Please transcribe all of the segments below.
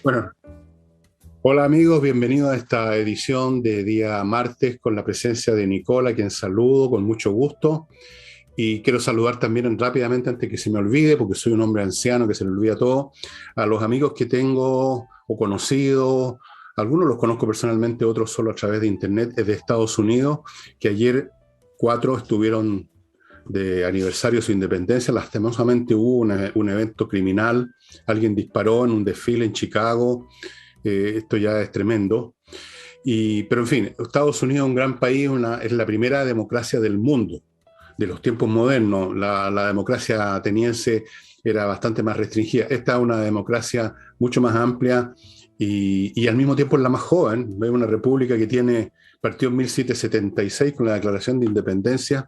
Bueno, hola amigos, bienvenidos a esta edición de día martes con la presencia de Nicola, a quien saludo con mucho gusto. Y quiero saludar también rápidamente, antes que se me olvide, porque soy un hombre anciano que se le olvida todo, a los amigos que tengo o conocidos. Algunos los conozco personalmente, otros solo a través de internet, de Estados Unidos, que ayer cuatro estuvieron de aniversario de su independencia. Lastimosamente hubo un evento criminal, alguien disparó en un desfile en Chicago. Esto ya es tremendo. Pero en fin, Estados Unidos es un gran país, es la primera democracia del mundo, de los tiempos modernos. La democracia ateniense era bastante más restringida. Esta es una democracia mucho más amplia y al mismo tiempo es la más joven. Es una república que partió en 1776 con la Declaración de Independencia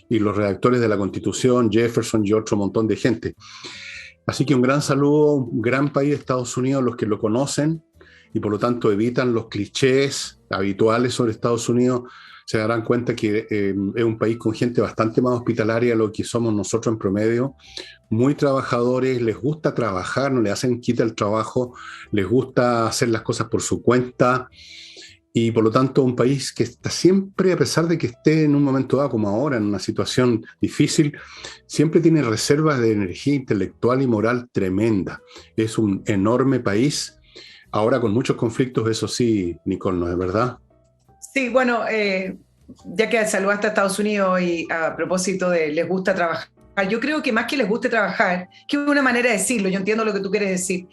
y los redactores de la Constitución, Jefferson y otro montón de gente. Así que un gran saludo, un gran país de Estados Unidos, los que lo conocen y por lo tanto evitan los clichés habituales sobre Estados Unidos, se darán cuenta que es un país con gente bastante más hospitalaria de lo que somos nosotros en promedio, muy trabajadores, les gusta trabajar, no le hacen quita el trabajo, les gusta hacer las cosas por su cuenta y por lo tanto un país que está siempre, a pesar de que esté en un momento dado como ahora, en una situación difícil, siempre tiene reservas de energía intelectual y moral tremenda. Es un enorme país. Ahora con muchos conflictos, eso sí, Nicole, ¿no es verdad? Sí, bueno, ya que saludaste a Estados Unidos y a propósito de les gusta trabajar, yo creo que más que les guste trabajar, que es una manera de decirlo, yo entiendo lo que tú quieres decir,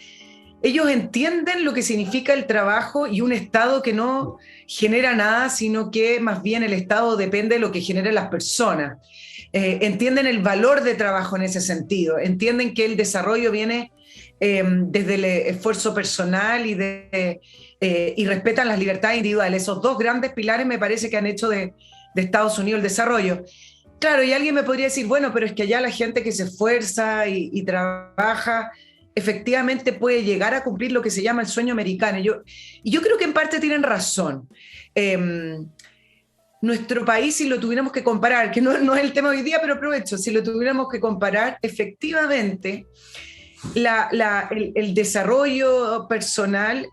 ellos entienden lo que significa el trabajo y un Estado que no genera nada, sino que más bien el Estado depende de lo que generen las personas. Entienden el valor de trabajo en ese sentido, entienden que el desarrollo viene desde el esfuerzo personal y respetan las libertades individuales. Esos dos grandes pilares me parece que han hecho de Estados Unidos el desarrollo. Claro, y alguien me podría decir, bueno, pero es que allá la gente que se esfuerza y trabaja efectivamente puede llegar a cumplir lo que se llama el sueño americano. Y yo creo que en parte tienen razón. Eh, Nuestro país, si lo tuviéramos que comparar, que no es el tema hoy día, pero aprovecho, si lo tuviéramos que comparar, efectivamente, el desarrollo personal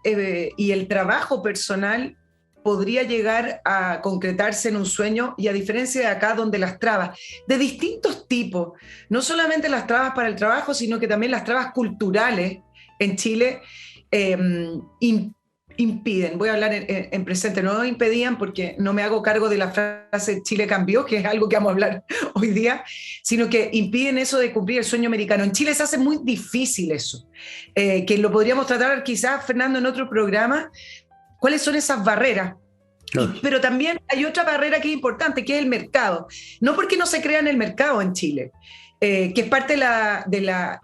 y el trabajo personal podría llegar a concretarse en un sueño y a diferencia de acá donde las trabas de distintos tipos, no solamente las trabas para el trabajo, sino que también las trabas culturales en Chile eh, impiden, voy a hablar en presente, no impedían porque no me hago cargo de la frase Chile cambió, que es algo que vamos a hablar hoy día, sino que impiden eso de cumplir el sueño americano. En Chile se hace muy difícil eso, que lo podríamos tratar quizás, Fernando, en otro programa, cuáles son esas barreras. Pero también hay otra barrera que es importante, que es el mercado. No porque no se crea en el mercado en Chile, que es parte de la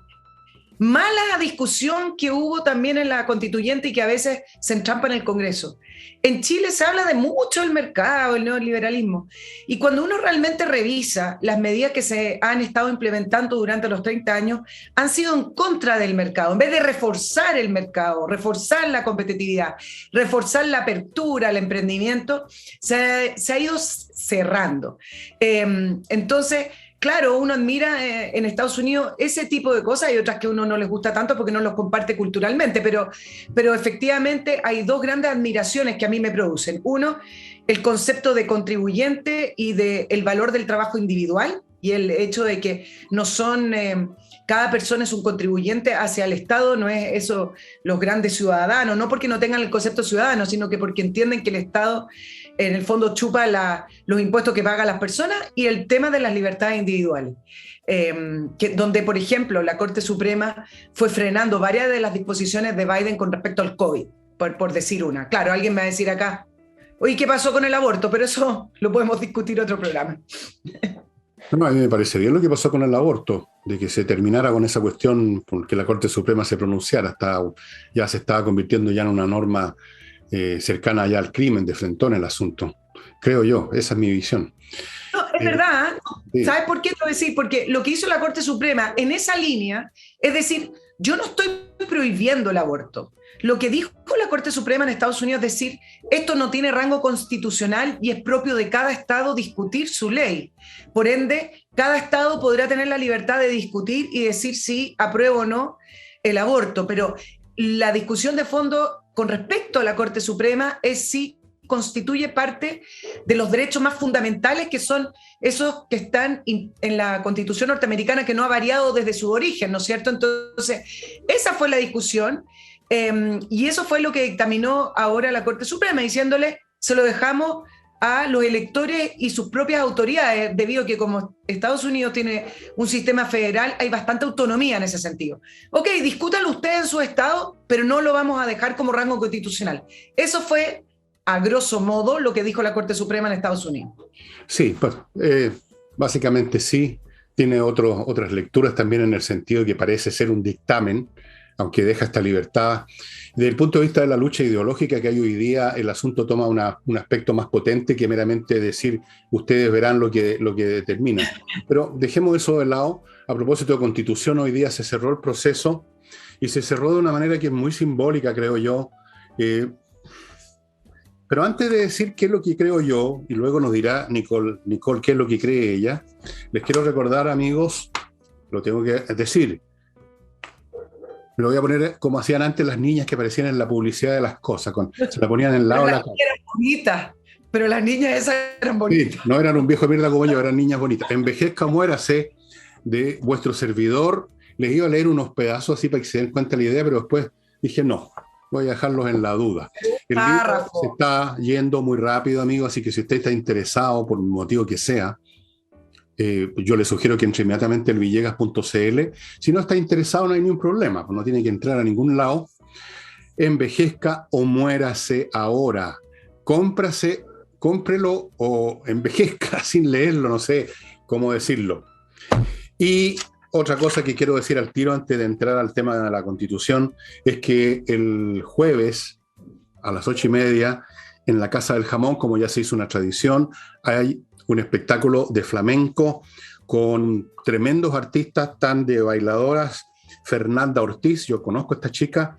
mala discusión que hubo también en la constituyente y que a veces se entrampa en el Congreso. En Chile se habla de mucho el mercado, el neoliberalismo, y cuando uno realmente revisa las medidas que se han estado implementando durante los 30 años, han sido en contra del mercado, en vez de reforzar el mercado, reforzar la competitividad, reforzar la apertura al emprendimiento, se ha ido cerrando. Entonces, claro, uno admira en Estados Unidos ese tipo de cosas, hay otras que a uno no les gusta tanto porque no los comparte culturalmente, pero efectivamente hay dos grandes admiraciones que a mí me producen. Uno, el concepto de contribuyente y del valor del trabajo individual y el hecho de que no son, cada persona es un contribuyente hacia el Estado, no es eso los grandes ciudadanos, no porque no tengan el concepto ciudadano, sino que porque entienden que el Estado en el fondo chupa los impuestos que pagan las personas y el tema de las libertades individuales. Donde, por ejemplo, la Corte Suprema fue frenando varias de las disposiciones de Biden con respecto al COVID, por decir una. Claro, alguien me va a decir acá, oye, ¿qué pasó con el aborto? Pero eso lo podemos discutir en otro programa. No, a mí me parece bien lo que pasó con el aborto, de que se terminara con esa cuestión, porque la Corte Suprema se pronunciara, ya se estaba convirtiendo ya en una norma cercana ya al crimen de frentón el asunto. Creo yo, esa es mi visión. No, es Eh, verdad. sí. ¿Sabes por qué te voy a decir? Porque lo que hizo la Corte Suprema en esa línea es decir, yo no estoy prohibiendo el aborto. Lo que dijo la Corte Suprema en Estados Unidos es decir, esto no tiene rango constitucional y es propio de cada estado discutir su ley. Por ende, cada estado podrá tener la libertad de discutir y decir si aprueba o no el aborto. Pero la discusión de fondo con respecto a la Corte Suprema es si constituye parte de los derechos más fundamentales, que son esos que están en la Constitución norteamericana, que no ha variado desde su origen, ¿no es cierto? Entonces, esa fue la discusión, y eso fue lo que dictaminó ahora la Corte Suprema, diciéndole, se lo dejamos a los electores y sus propias autoridades, debido a que como Estados Unidos tiene un sistema federal, hay bastante autonomía en ese sentido. Ok, discútanlo ustedes en su estado, pero no lo vamos a dejar como rango constitucional. Eso fue, a grosso modo, lo que dijo la Corte Suprema en Estados Unidos. Sí, pues, básicamente sí. Tiene otras lecturas también, en el sentido de que parece ser un dictamen, aunque deja esta libertad. Desde el punto de vista de la lucha ideológica que hay hoy día, el asunto toma un aspecto más potente que meramente decir, ustedes verán lo que determina. Pero dejemos eso de lado. A propósito de Constitución, hoy día se cerró el proceso, y se cerró de una manera que es muy simbólica, creo yo. Pero antes de decir qué es lo que creo yo, y luego nos dirá Nicole qué es lo que cree ella, les quiero recordar, amigos, lo tengo que decir, me lo voy a poner como hacían antes las niñas que aparecían en la publicidad de las cosas, se la ponían en el lado de la cara. Eran bonitas, pero las niñas esas eran bonitas. Sí, no eran un viejo de mierda como yo, eran niñas bonitas. Envejezca, muérase, de vuestro servidor. Les iba a leer unos pedazos así para que se den cuenta de la idea, pero después dije no, voy a dejarlos en la duda. El libro se está yendo muy rápido, amigo, así que si usted está interesado por un motivo que sea, yo le sugiero que entre inmediatamente al villegas.cl. Si no está interesado, no hay ningún problema, no tiene que entrar a ningún lado. Envejezca o muérase ahora. Cómprelo o envejezca sin leerlo, no sé cómo decirlo. Y otra cosa que quiero decir al tiro antes de entrar al tema de la Constitución es que el jueves a las 8:30 en la Casa del Jamón, como ya se hizo una tradición, hay un espectáculo de flamenco con tremendos artistas, tan de bailadoras, Fernanda Ortiz, yo conozco a esta chica,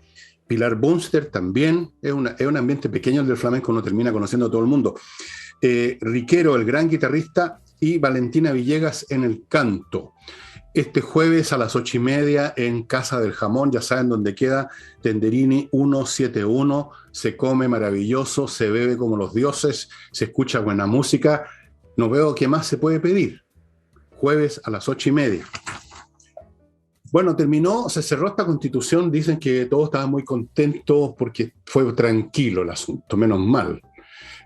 Pilar Bunster también, es un ambiente pequeño el del flamenco, uno termina conociendo a todo el mundo. Riquero, el gran guitarrista, y Valentina Villegas en el canto. Este jueves a las 8:30 en Casa del Jamón, ya saben dónde queda, Tenderini 171, se come maravilloso, se bebe como los dioses, se escucha buena música, no veo qué más se puede pedir. Jueves a las 8:30. Bueno, se cerró esta Constitución, dicen que todos estaban muy contentos porque fue tranquilo el asunto, menos mal.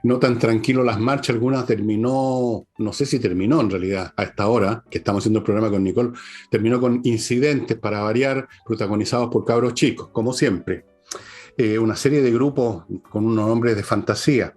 No tan tranquilo las marchas, algunas terminó, no sé si terminó en realidad a esta hora, que estamos haciendo el programa con Nicole, terminó con incidentes para variar, protagonizados por cabros chicos, como siempre. Una serie de grupos con unos nombres de fantasía.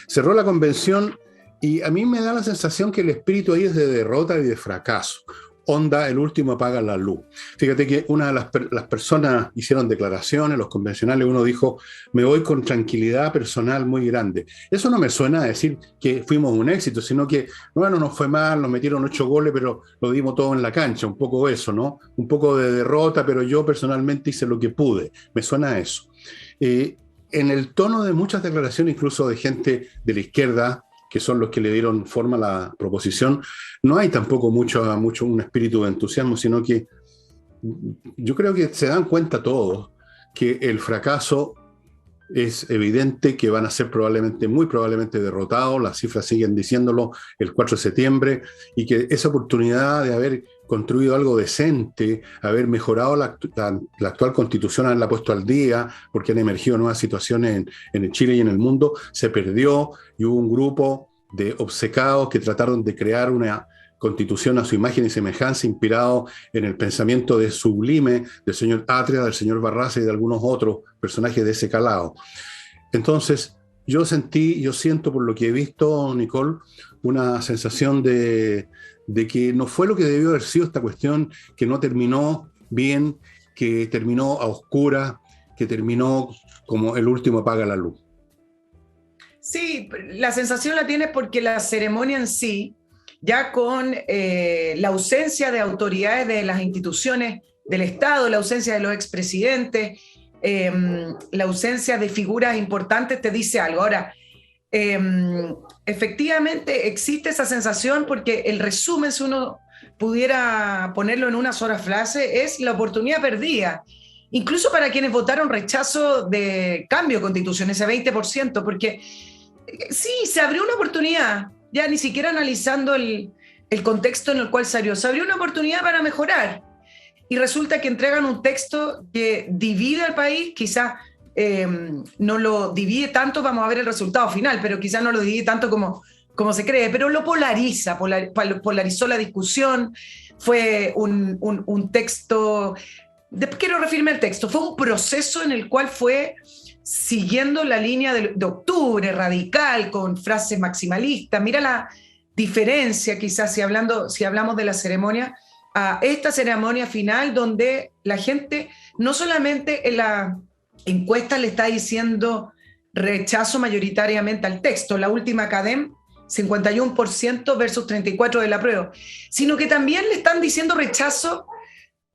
Cerró la convención y a mí me da la sensación que el espíritu ahí es de derrota y de fracaso. Onda, el último apaga la luz. Fíjate que una de las personas hicieron declaraciones, los convencionales, uno dijo, me voy con tranquilidad personal muy grande. Eso no me suena a decir que fuimos un éxito, sino que, bueno, nos fue mal, nos metieron 8 goles, pero lo dimos todo en la cancha, un poco eso, ¿no? Un poco de derrota, pero yo personalmente hice lo que pude. Me suena a eso. En el tono de muchas declaraciones, incluso de gente de la izquierda, que son los que le dieron forma a la proposición, no hay tampoco mucho un espíritu de entusiasmo, sino que yo creo que se dan cuenta todos que el fracaso es evidente, que van a ser muy probablemente derrotados, las cifras siguen diciéndolo el 4 de septiembre, y que esa oportunidad de haber construido algo decente, haber mejorado la actual Constitución, haberla puesto al día, porque han emergido nuevas situaciones en Chile y en el mundo, se perdió, y hubo un grupo de obcecados que trataron de crear una Constitución a su imagen y semejanza, inspirado en el pensamiento de sublime del señor Atria, del señor Barraza y de algunos otros personajes de ese calado. Entonces, yo siento por lo que he visto, Nicole, una sensación de que no fue lo que debió haber sido esta cuestión, que no terminó bien, que terminó a oscuras, que terminó como el último apaga la luz. Sí, la sensación la tienes porque la ceremonia en sí, ya con la ausencia de autoridades de las instituciones del Estado, la ausencia de los expresidentes, la ausencia de figuras importantes, te dice algo. Ahora, efectivamente existe esa sensación porque el resumen, si uno pudiera ponerlo en una sola frase, es la oportunidad perdida. incluso para quienes votaron rechazo de cambio de constitución, ese 20%, porque sí, se abrió una oportunidad, ya ni siquiera analizando el contexto en el cual salió, se abrió una oportunidad para mejorar y resulta que entregan un texto que divide al país, quizás no lo divide tanto, vamos a ver el resultado final, pero quizás no lo divide tanto como se cree, pero lo polariza, polarizó la discusión, fue un texto, quiero referirme al texto, fue un proceso en el cual fue siguiendo la línea de octubre, radical, con frases maximalistas. Mira la diferencia, quizás, si hablamos de la ceremonia, a esta ceremonia final, donde la gente no solamente en la encuesta le está diciendo rechazo mayoritariamente al texto, la última CADEM, 51% versus 34% del apruebo, sino que también le están diciendo rechazo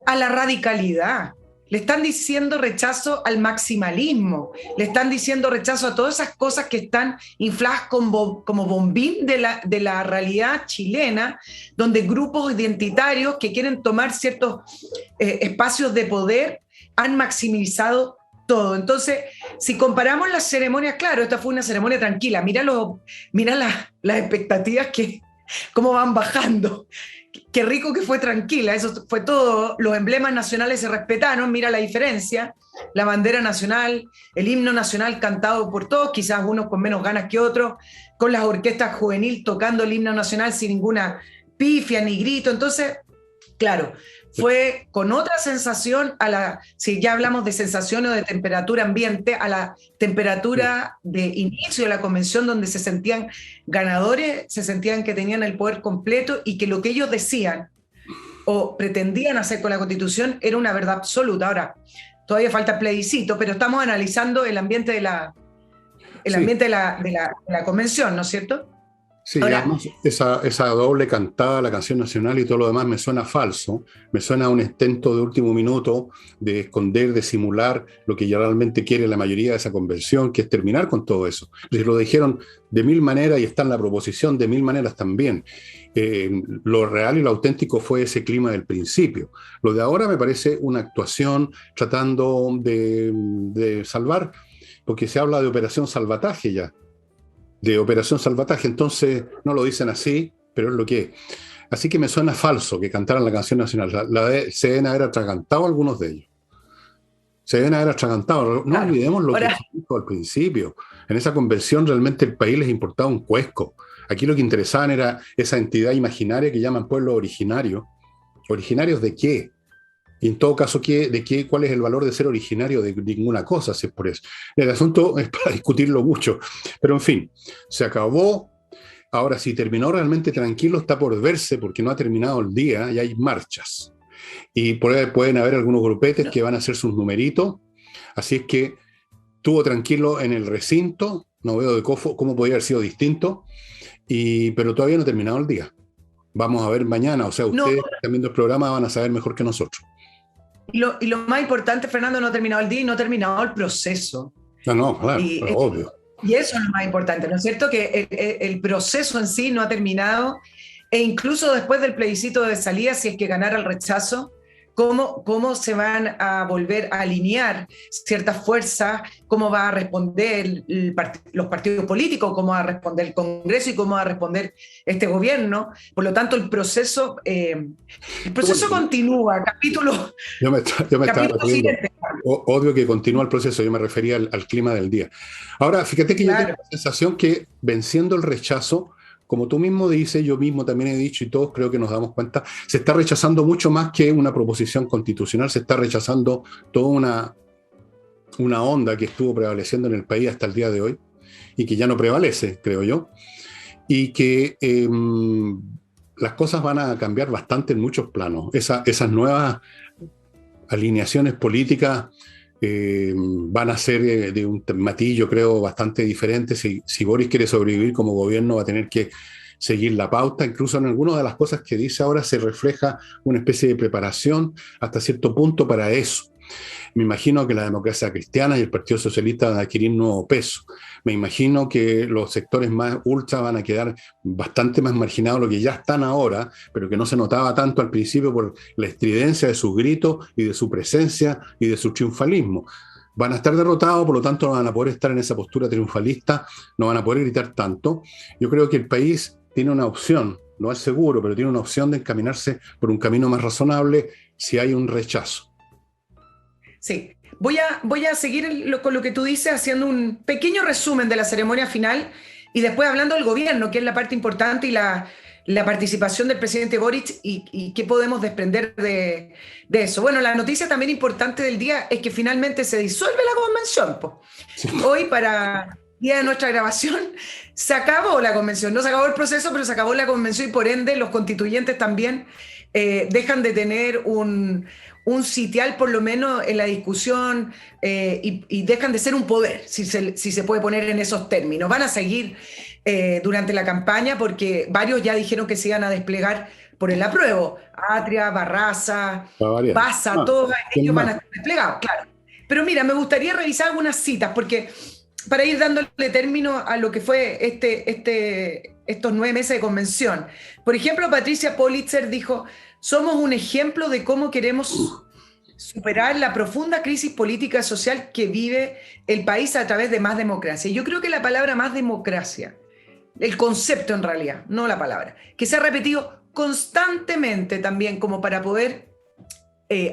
a la radicalidad, le están diciendo rechazo al maximalismo, le están diciendo rechazo a todas esas cosas que están infladas como bombín de la realidad chilena, donde grupos identitarios que quieren tomar ciertos espacios de poder han maximizado todo. Entonces, si comparamos las ceremonias, claro, esta fue una ceremonia tranquila, mira las expectativas cómo van bajando. Qué rico que fue tranquila, eso fue todo, los emblemas nacionales se respetaron, mira la diferencia, la bandera nacional, el himno nacional cantado por todos, quizás unos con menos ganas que otros, con las orquestas juvenil tocando el himno nacional sin ninguna pifia ni grito. Entonces, claro, fue con otra sensación, si ya hablamos de sensación o de temperatura ambiente, a la temperatura de inicio de la convención, donde se sentían ganadores, se sentían que tenían el poder completo y que lo que ellos decían o pretendían hacer con la Constitución era una verdad absoluta. Ahora, todavía falta plebiscito, pero estamos analizando el ambiente de la convención, ¿no es cierto? Sí, además esa doble cantada, la canción nacional y todo lo demás me suena falso, me suena a un intento de último minuto de esconder, de simular lo que ya realmente quiere la mayoría de esa convención, que es terminar con todo eso. Lo dijeron de mil maneras y está en la proposición de mil maneras también. Lo real y lo auténtico fue ese clima del principio. Lo de ahora me parece una actuación tratando de salvar, porque se habla de operación salvataje ya. De operación salvataje, entonces no lo dicen así, pero es lo que es. Así que me suena falso que cantaran la canción nacional. Se deben haber atragantado algunos de ellos. Se deben haber atragantado. No olvidemos lo que se dijo al principio. En esa convención realmente el país les importaba un cuesco. Aquí lo que interesaban era esa entidad imaginaria que llaman pueblo originario. ¿Originarios de qué? Y en todo caso, ¿cuál es el valor de ser originario de ninguna cosa? Si es por eso. El asunto es para discutirlo mucho. Pero en fin, se acabó. Ahora, si terminó realmente tranquilo, está por verse porque no ha terminado el día y hay marchas. Y por ahí pueden haber algunos grupetes que van a hacer sus numeritos. Así es que estuvo tranquilo en el recinto. No veo cómo podría haber sido distinto. Pero todavía no ha terminado el día. Vamos a ver mañana. O sea, ustedes que están viendo el programa van a saber mejor que nosotros. Y lo más importante, Fernando, no ha terminado el día y no ha terminado el proceso. No, claro, obvio. Y eso es lo más importante, ¿no es cierto? Que el proceso en sí no ha terminado, e incluso después del plebiscito de salida, si es que ganara el rechazo, cómo se van a volver a alinear ciertas fuerzas, cómo va a responder los partidos políticos, cómo va a responder el Congreso y cómo va a responder este gobierno. Por lo tanto, el proceso continúa, capítulo. Yo me estaba refiriendo, obvio que continúa el proceso, yo me refería al clima del día. Ahora, fíjate que yo tengo la sensación que venciendo el rechazo, como tú mismo dices, yo mismo también he dicho y todos creo que nos damos cuenta, se está rechazando mucho más que una proposición constitucional, se está rechazando toda una onda que estuvo prevaleciendo en el país hasta el día de hoy y que ya no prevalece, creo yo, y que las cosas van a cambiar bastante en muchos planos. Esas nuevas alineaciones políticas van a ser de un matiz, yo creo, bastante diferente. Si Boris quiere sobrevivir como gobierno, va a tener que seguir la pauta. Incluso en algunas de las cosas que dice ahora se refleja una especie de preparación hasta cierto punto para eso. Me imagino que la democracia cristiana y el Partido Socialista van a adquirir nuevo peso. Me imagino que los sectores más ultra van a quedar bastante más marginados de lo que ya están ahora, pero que no se notaba tanto al principio por la estridencia de sus gritos y de su presencia y de su triunfalismo. Van a estar derrotados, por lo tanto no van a poder estar en esa postura triunfalista, no van a poder gritar tanto. Yo creo que el país tiene una opción, no es seguro, pero tiene una opción de encaminarse por un camino más razonable si hay un rechazo. Sí, voy a seguir con lo que tú dices, haciendo un pequeño resumen de la ceremonia final y después hablando del gobierno, que es la parte importante, y la participación del presidente Boric y qué podemos desprender de eso. Bueno, la noticia también importante del día es que finalmente se disuelve la convención, po. Sí. Hoy, para día de nuestra grabación, se acabó la convención. No se acabó el proceso, pero se acabó la convención y por ende los constituyentes también dejan de tener un sitial por lo menos en la discusión y dejan de ser un poder, si se puede poner en esos términos. Van a seguir durante la campaña porque varios ya dijeron que se iban a desplegar por el apruebo. Atria, Barraza, Baza, todos ellos van a estar desplegados, claro. Pero mira, me gustaría revisar algunas citas porque para ir dándole término a lo que fue estos 9 meses de convención. Por ejemplo, Patricia Politzer dijo: somos un ejemplo de cómo queremos superar la profunda crisis política y social que vive el país a través de más democracia. Y yo creo que la palabra más democracia, el concepto en realidad, no la palabra, que se ha repetido constantemente también como para poder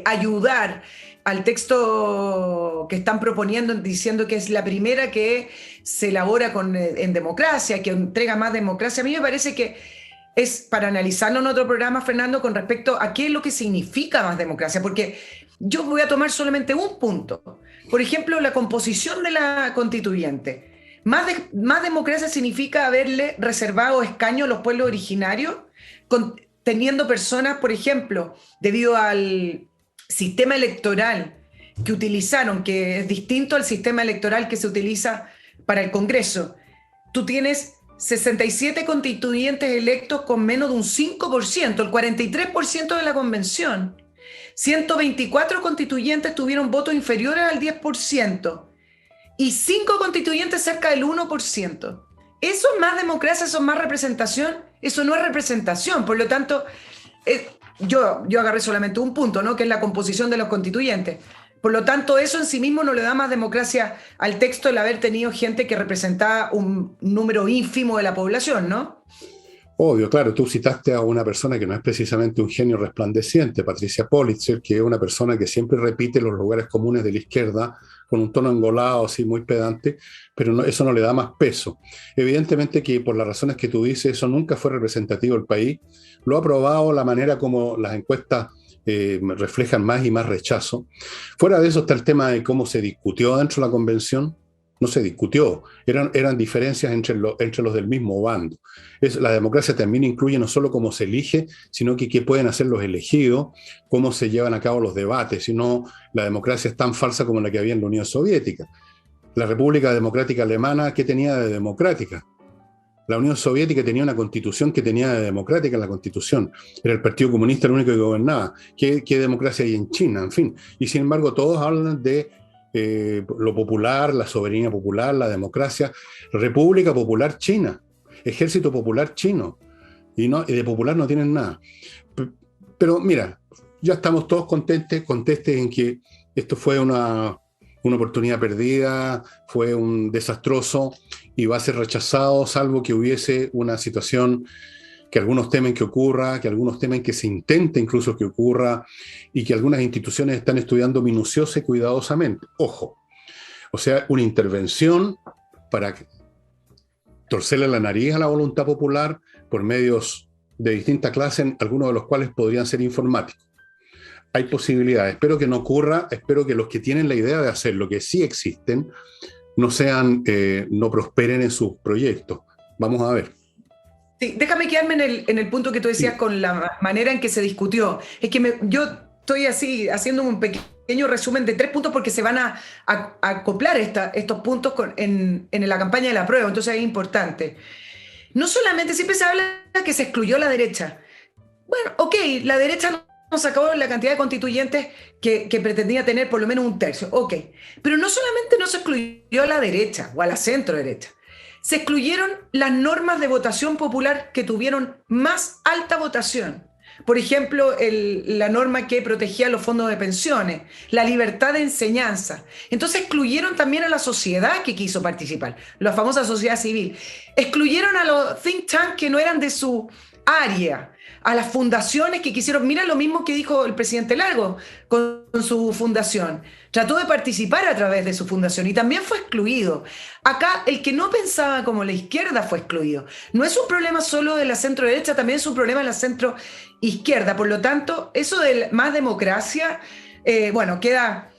ayudar al texto que están proponiendo, diciendo que es la primera que se elabora en democracia, que entrega más democracia. A mí me parece que es para analizarlo en otro programa, Fernando, con respecto a qué es lo que significa más democracia, porque yo voy a tomar solamente un punto. Por ejemplo, la composición de la constituyente. Más democracia significa haberle reservado escaños a los pueblos originarios, teniendo personas, por ejemplo, debido al sistema electoral que utilizaron, que es distinto al sistema electoral que se utiliza para el Congreso. Tú tienes 67 constituyentes electos con menos de un 5%, el 43% de la convención. 124 constituyentes tuvieron votos inferiores al 10% y 5 constituyentes cerca del 1%. ¿Eso es más democracia? ¿Eso es más representación? Eso no es representación. Por lo tanto, yo agarré solamente un punto, ¿no? Que es la composición de los constituyentes. Por lo tanto, eso en sí mismo no le da más democracia al texto, el haber tenido gente que representaba un número ínfimo de la población, ¿no? Obvio, claro, tú citaste a una persona que no es precisamente un genio resplandeciente, Patricia Politzer, que es una persona que siempre repite los lugares comunes de la izquierda con un tono engolado, así muy pedante, pero no, eso no le da más peso. Evidentemente que por las razones que tú dices, eso nunca fue representativo del país. Lo ha probado la manera como las encuestas reflejan más y más rechazo. Fuera de eso está el tema de cómo se discutió dentro de la convención. No se discutió, eran diferencias entre los del mismo bando. La democracia también incluye no solo cómo se elige, sino que qué pueden hacer los elegidos, cómo se llevan a cabo los debates, sino la democracia es tan falsa como la que había en la Unión Soviética. La República Democrática Alemana, ¿qué tenía de democrática? La Unión Soviética tenía una constitución que tenía de democrática en la constitución. Era el Partido Comunista el único que gobernaba. ¿Qué democracia hay en China? En fin. Y sin embargo, todos hablan de lo popular, la soberanía popular, la democracia. República Popular China, Ejército Popular Chino. Y de popular no tienen nada. Pero mira, ya estamos todos contentes en que esto fue una oportunidad perdida, fue un desastroso y va a ser rechazado, salvo que hubiese una situación que algunos temen que ocurra, que algunos temen que se intente incluso que ocurra y que algunas instituciones están estudiando minuciosa y cuidadosamente. Ojo, o sea, una intervención para torcerle la nariz a la voluntad popular por medios de distinta clase, algunos de los cuales podrían ser informáticos. Hay posibilidades, espero que no ocurra, espero que los que tienen la idea de hacer lo que sí existen, no prosperen en sus proyectos. Vamos a ver. Sí, déjame quedarme en el punto que tú decías, sí, con la manera en que se discutió. Es que yo estoy así haciendo un pequeño resumen de 3 puntos porque se van a acoplar estos puntos en la campaña de la prueba, entonces es importante. No solamente, siempre se habla que se excluyó la derecha. Bueno, ok, la derecha se acabó la cantidad de constituyentes que pretendía tener por lo menos un tercio. Ok, pero no solamente no se excluyó a la derecha o a la centro derecha, se excluyeron las normas de votación popular que tuvieron más alta votación. Por ejemplo, la norma que protegía los fondos de pensiones, la libertad de enseñanza. Entonces excluyeron también a la sociedad que quiso participar, la famosa sociedad civil. Excluyeron a los think tanks que no eran de su área, a las fundaciones que quisieron. Mira lo mismo que dijo el presidente Lago con su fundación. Trató de participar a través de su fundación y también fue excluido. Acá el que no pensaba como la izquierda fue excluido. No es un problema solo de la centro derecha, también es un problema de la centro izquierda. Por lo tanto, eso de más democracia, bueno, queda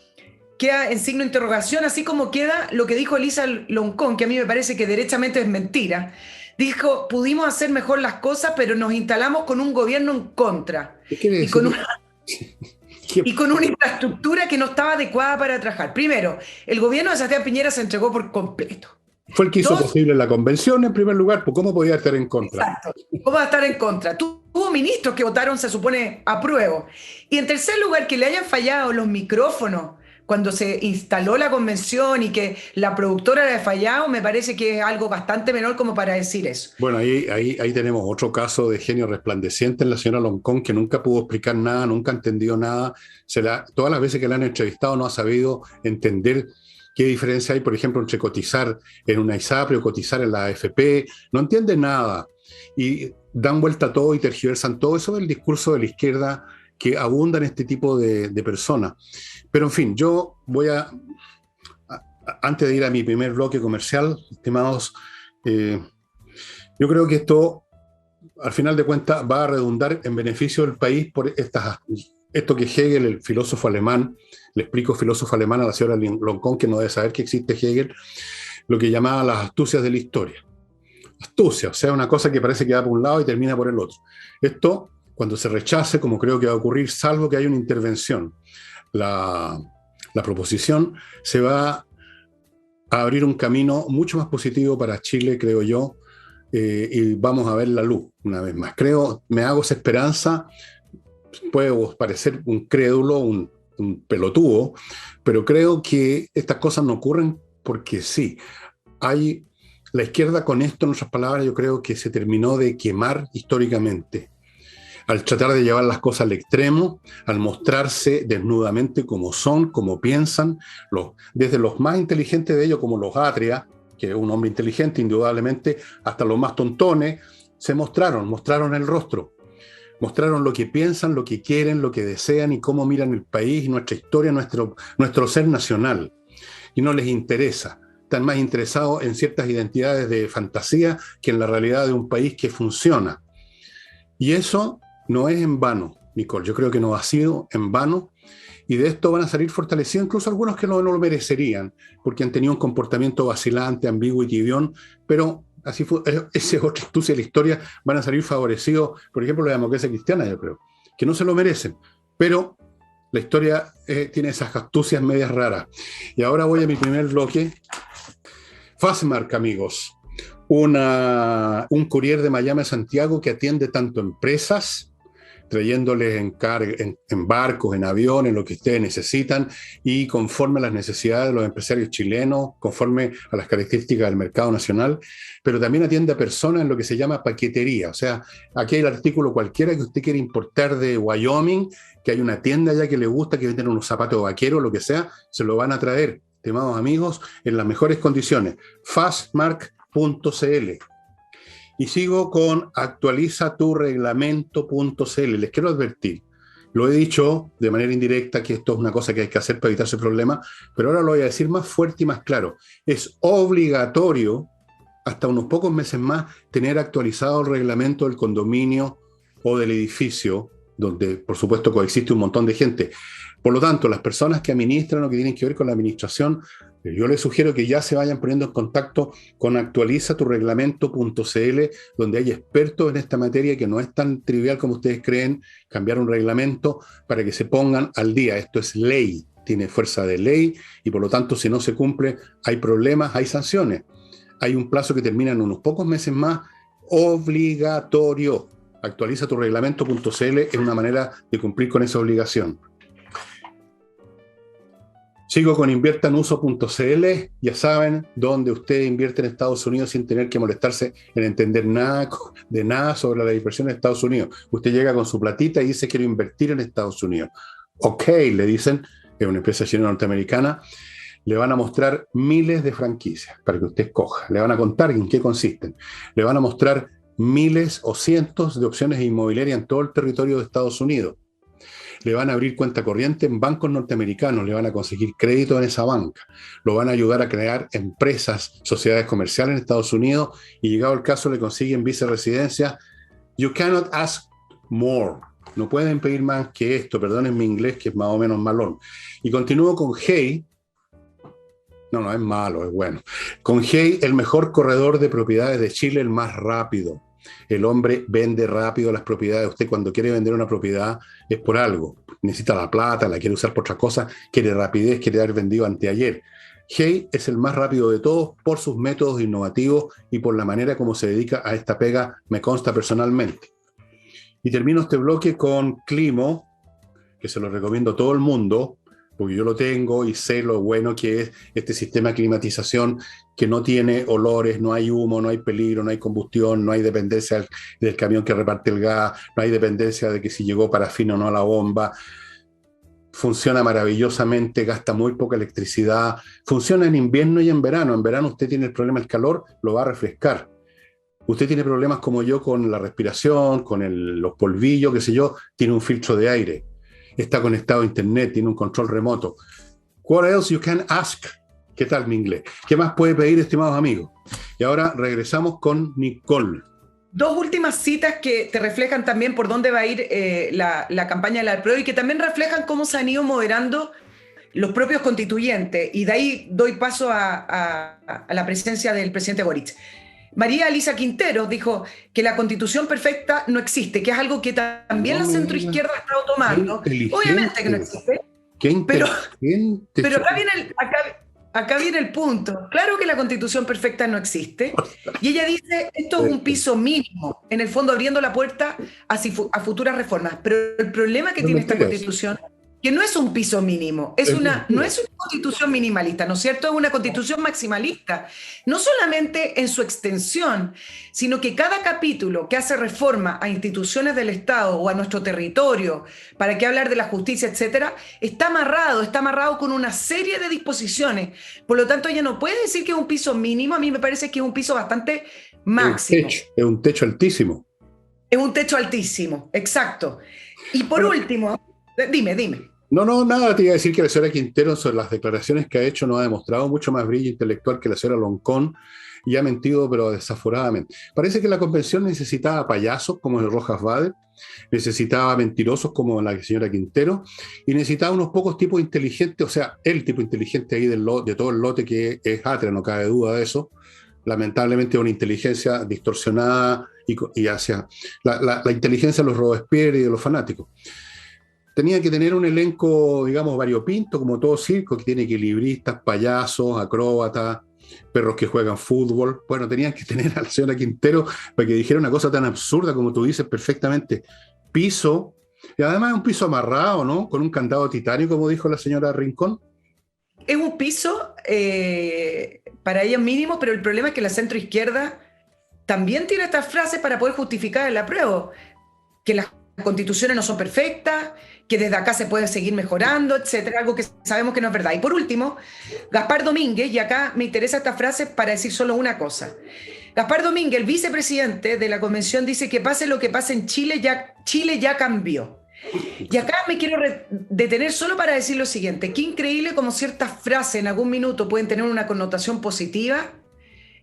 en signo de interrogación, así como queda lo que dijo Elisa Loncón, que a mí me parece que derechamente es mentira. Dijo, pudimos hacer mejor las cosas, pero nos instalamos con un gobierno en contra. ¿Qué quiere decir? Y con una infraestructura que no estaba adecuada para trabajar. Primero, el gobierno de Sebastián Piñera se entregó por completo. Fue el que hizo posible la convención en primer lugar, pues ¿cómo podía estar en contra? Exacto. ¿Cómo va a estar en contra? Tuvo ministros que votaron, se supone, a prueba. Y en tercer lugar, que le hayan fallado los micrófonos cuando se instaló la convención y que la productora le haya fallado, me parece que es algo bastante menor como para decir eso. Bueno, ahí tenemos otro caso de genio resplandeciente en la señora Loncón, que nunca pudo explicar nada, nunca entendió nada. Todas las veces que la han entrevistado no ha sabido entender qué diferencia hay, por ejemplo, entre cotizar en una ISAPRE o cotizar en la AFP. No entiende nada. Y dan vuelta a todo y tergiversan todo. Eso es el discurso de la izquierda que abunda en este tipo de personas. Pero en fin, yo voy antes de ir a mi primer bloque comercial, estimados, yo creo que esto, al final de cuentas, va a redundar en beneficio del país por esto que Hegel, el filósofo alemán, le explico filósofo alemán a la señora Loncón, que no debe saber que existe Hegel, lo que llamaba las astucias de la historia. Astucia, o sea, una cosa que parece que va por un lado y termina por el otro. Esto, cuando se rechace, como creo que va a ocurrir, salvo que haya una intervención, la proposición, se va a abrir un camino mucho más positivo para Chile, creo yo, y vamos a ver la luz una vez más. Me hago esa esperanza, puede parecer un crédulo, un pelotudo, pero creo que estas cosas no ocurren porque sí. La izquierda con esto, en otras palabras, yo creo que se terminó de quemar históricamente. Al tratar de llevar las cosas al extremo, al mostrarse desnudamente como son, como piensan, desde los más inteligentes de ellos, como los Atria, que es un hombre inteligente indudablemente, hasta los más tontones, se mostraron el rostro, mostraron lo que piensan, lo que quieren, lo que desean y cómo miran el país, nuestra historia, nuestro ser nacional. Y no les interesa. Están más interesados en ciertas identidades de fantasía que en la realidad de un país que funciona. Y eso no es en vano, Nicole. Yo creo que no ha sido en vano. Y de esto van a salir fortalecidos, incluso algunos que no lo merecerían, porque han tenido un comportamiento vacilante, ambiguo y tibión, pero así fue, ese es otra astucia de la historia, van a salir favorecidos, por ejemplo, la democracia cristiana, yo creo, que no se lo merecen, pero la historia tiene esas astucias medias raras. Y ahora voy a mi primer bloque. Fastmark, amigos, un courier de Miami a Santiago que atiende tanto empresas, trayéndoles en barcos, en aviones, lo que ustedes necesitan, y conforme a las necesidades de los empresarios chilenos, conforme a las características del mercado nacional, pero también atiende a personas en lo que se llama paquetería. O sea, aquí hay el artículo cualquiera que usted quiere importar de Wyoming, que hay una tienda allá que le gusta, que venden unos zapatos vaqueros, lo que sea, se lo van a traer, estimados amigos, en las mejores condiciones. Fastmark.cl. Y sigo con actualizatureglamento.cl. Les quiero advertir, lo he dicho de manera indirecta que esto es una cosa que hay que hacer para evitarse problemas, pero ahora lo voy a decir más fuerte y más claro. Es obligatorio, hasta unos pocos meses más, tener actualizado el reglamento del condominio o del edificio, donde por supuesto coexiste un montón de gente. Por lo tanto, las personas que administran o que tienen que ver con la administración, yo les sugiero que ya se vayan poniendo en contacto con actualizatureglamento.cl, donde hay expertos en esta materia, que no es tan trivial como ustedes creen, cambiar un reglamento para que se pongan al día. Esto es ley, tiene fuerza de ley y por lo tanto si no se cumple hay problemas, hay sanciones. Hay un plazo que termina en unos pocos meses más, obligatorio. Actualiza tu reglamento.cl, es una manera de cumplir con esa obligación. Sigo con inviertanuso.cl, ya saben, donde usted invierte en Estados Unidos sin tener que molestarse en entender nada de nada sobre la inversión en Estados Unidos. Usted llega con su platita y dice quiero invertir en Estados Unidos. Ok, le dicen, es una empresa china norteamericana, le van a mostrar miles de franquicias para que usted escoja. Le van a contar en qué consisten. Le van a mostrar miles o cientos de opciones inmobiliarias en todo el territorio de Estados Unidos. Le van a abrir cuenta corriente en bancos norteamericanos, le van a conseguir crédito en esa banca, lo van a ayudar a crear empresas, sociedades comerciales en Estados Unidos y llegado el caso le consiguen viceresidencia. You cannot ask more. No pueden pedir más que esto, perdonen mi inglés que es más o menos malón. Y continúo con Hey. No es malo, es bueno. Con Hey, el mejor corredor de propiedades de Chile, el más rápido. El hombre vende rápido las propiedades. Usted cuando quiere vender una propiedad es por algo. Necesita la plata, la quiere usar por otra cosa, quiere rapidez, quiere haber vendido anteayer. Hey es el más rápido de todos por sus métodos innovativos y por la manera como se dedica a esta pega, me consta personalmente. Y termino este bloque con Climo, que se lo recomiendo a todo el mundo, porque yo lo tengo y sé lo bueno que es este sistema de climatización que no tiene olores, no hay humo, no hay peligro, no hay combustión, no hay dependencia del camión que reparte el gas, no hay dependencia de que si llegó parafina o no a la bomba. Funciona maravillosamente, gasta muy poca electricidad, funciona en invierno y en verano. En verano usted tiene el problema del calor, lo va a refrescar. Usted tiene problemas como yo con la respiración, con los polvillos, qué sé yo, tiene un filtro de aire. Está conectado a internet, tiene un control remoto. What else you can ask? ¿Qué tal mi inglés? ¿Qué más puede pedir, estimados amigos? Y ahora regresamos con Nicole. Dos últimas citas que te reflejan también por dónde va a ir la campaña de la PRO y que también reflejan cómo se han ido moderando los propios constituyentes. Y de ahí doy paso a la presencia del presidente Boric. María Elisa Quintero dijo que la constitución perfecta no existe, que es algo que también la centroizquierda ha estado tomando. Obviamente que no existe. Pero acá viene el punto. Claro que la constitución perfecta no existe. Y ella dice, esto es un piso mínimo, en el fondo abriendo la puerta a futuras reformas. Pero el problema que tiene esta constitución, que no es un piso mínimo, no es una constitución minimalista, ¿no es cierto? Es una constitución maximalista, no solamente en su extensión, sino que cada capítulo que hace reforma a instituciones del Estado o a nuestro territorio, para qué hablar de la justicia, etcétera, está amarrado con una serie de disposiciones. Por lo tanto, ella no puede decir que es un piso mínimo, a mí me parece que es un piso bastante máximo. Es un techo altísimo. Es un techo altísimo, exacto. Y por último, dime. No, nada, te iba a decir que la señora Quintero, sobre las declaraciones que ha hecho, no ha demostrado mucho más brillo intelectual que la señora Loncón y ha mentido, pero desaforadamente. Parece que la convención necesitaba payasos como el Rojas Vader, necesitaba mentirosos como la señora Quintero y necesitaba unos pocos tipos inteligentes, o sea, el tipo inteligente ahí de todo el lote que es Atria, no cabe duda de eso. Lamentablemente una inteligencia distorsionada y hacia la inteligencia de los Robespierre y de los fanáticos. Tenía que tener un elenco, digamos, variopinto, como todo circo, que tiene equilibristas, payasos, acróbatas, perros que juegan fútbol. Bueno, tenían que tener a la señora Quintero para que dijera una cosa tan absurda como tú dices perfectamente. Piso, y además un piso amarrado, ¿no? Con un candado titanio, como dijo la señora Rincón. Es un piso para ellos mínimo, pero el problema es que la centroizquierda también tiene estas frases para poder justificar el apruebo, que las constituciones no son perfectas, que desde acá se puede seguir mejorando, etcétera, algo que sabemos que no es verdad. Y por último, Gaspar Domínguez, y acá me interesa esta frase para decir solo una cosa. Gaspar Domínguez, el vicepresidente de la convención, dice que pase lo que pase en Chile, Chile ya cambió. Y acá me quiero detener solo para decir lo siguiente, qué increíble como ciertas frases en algún minuto pueden tener una connotación positiva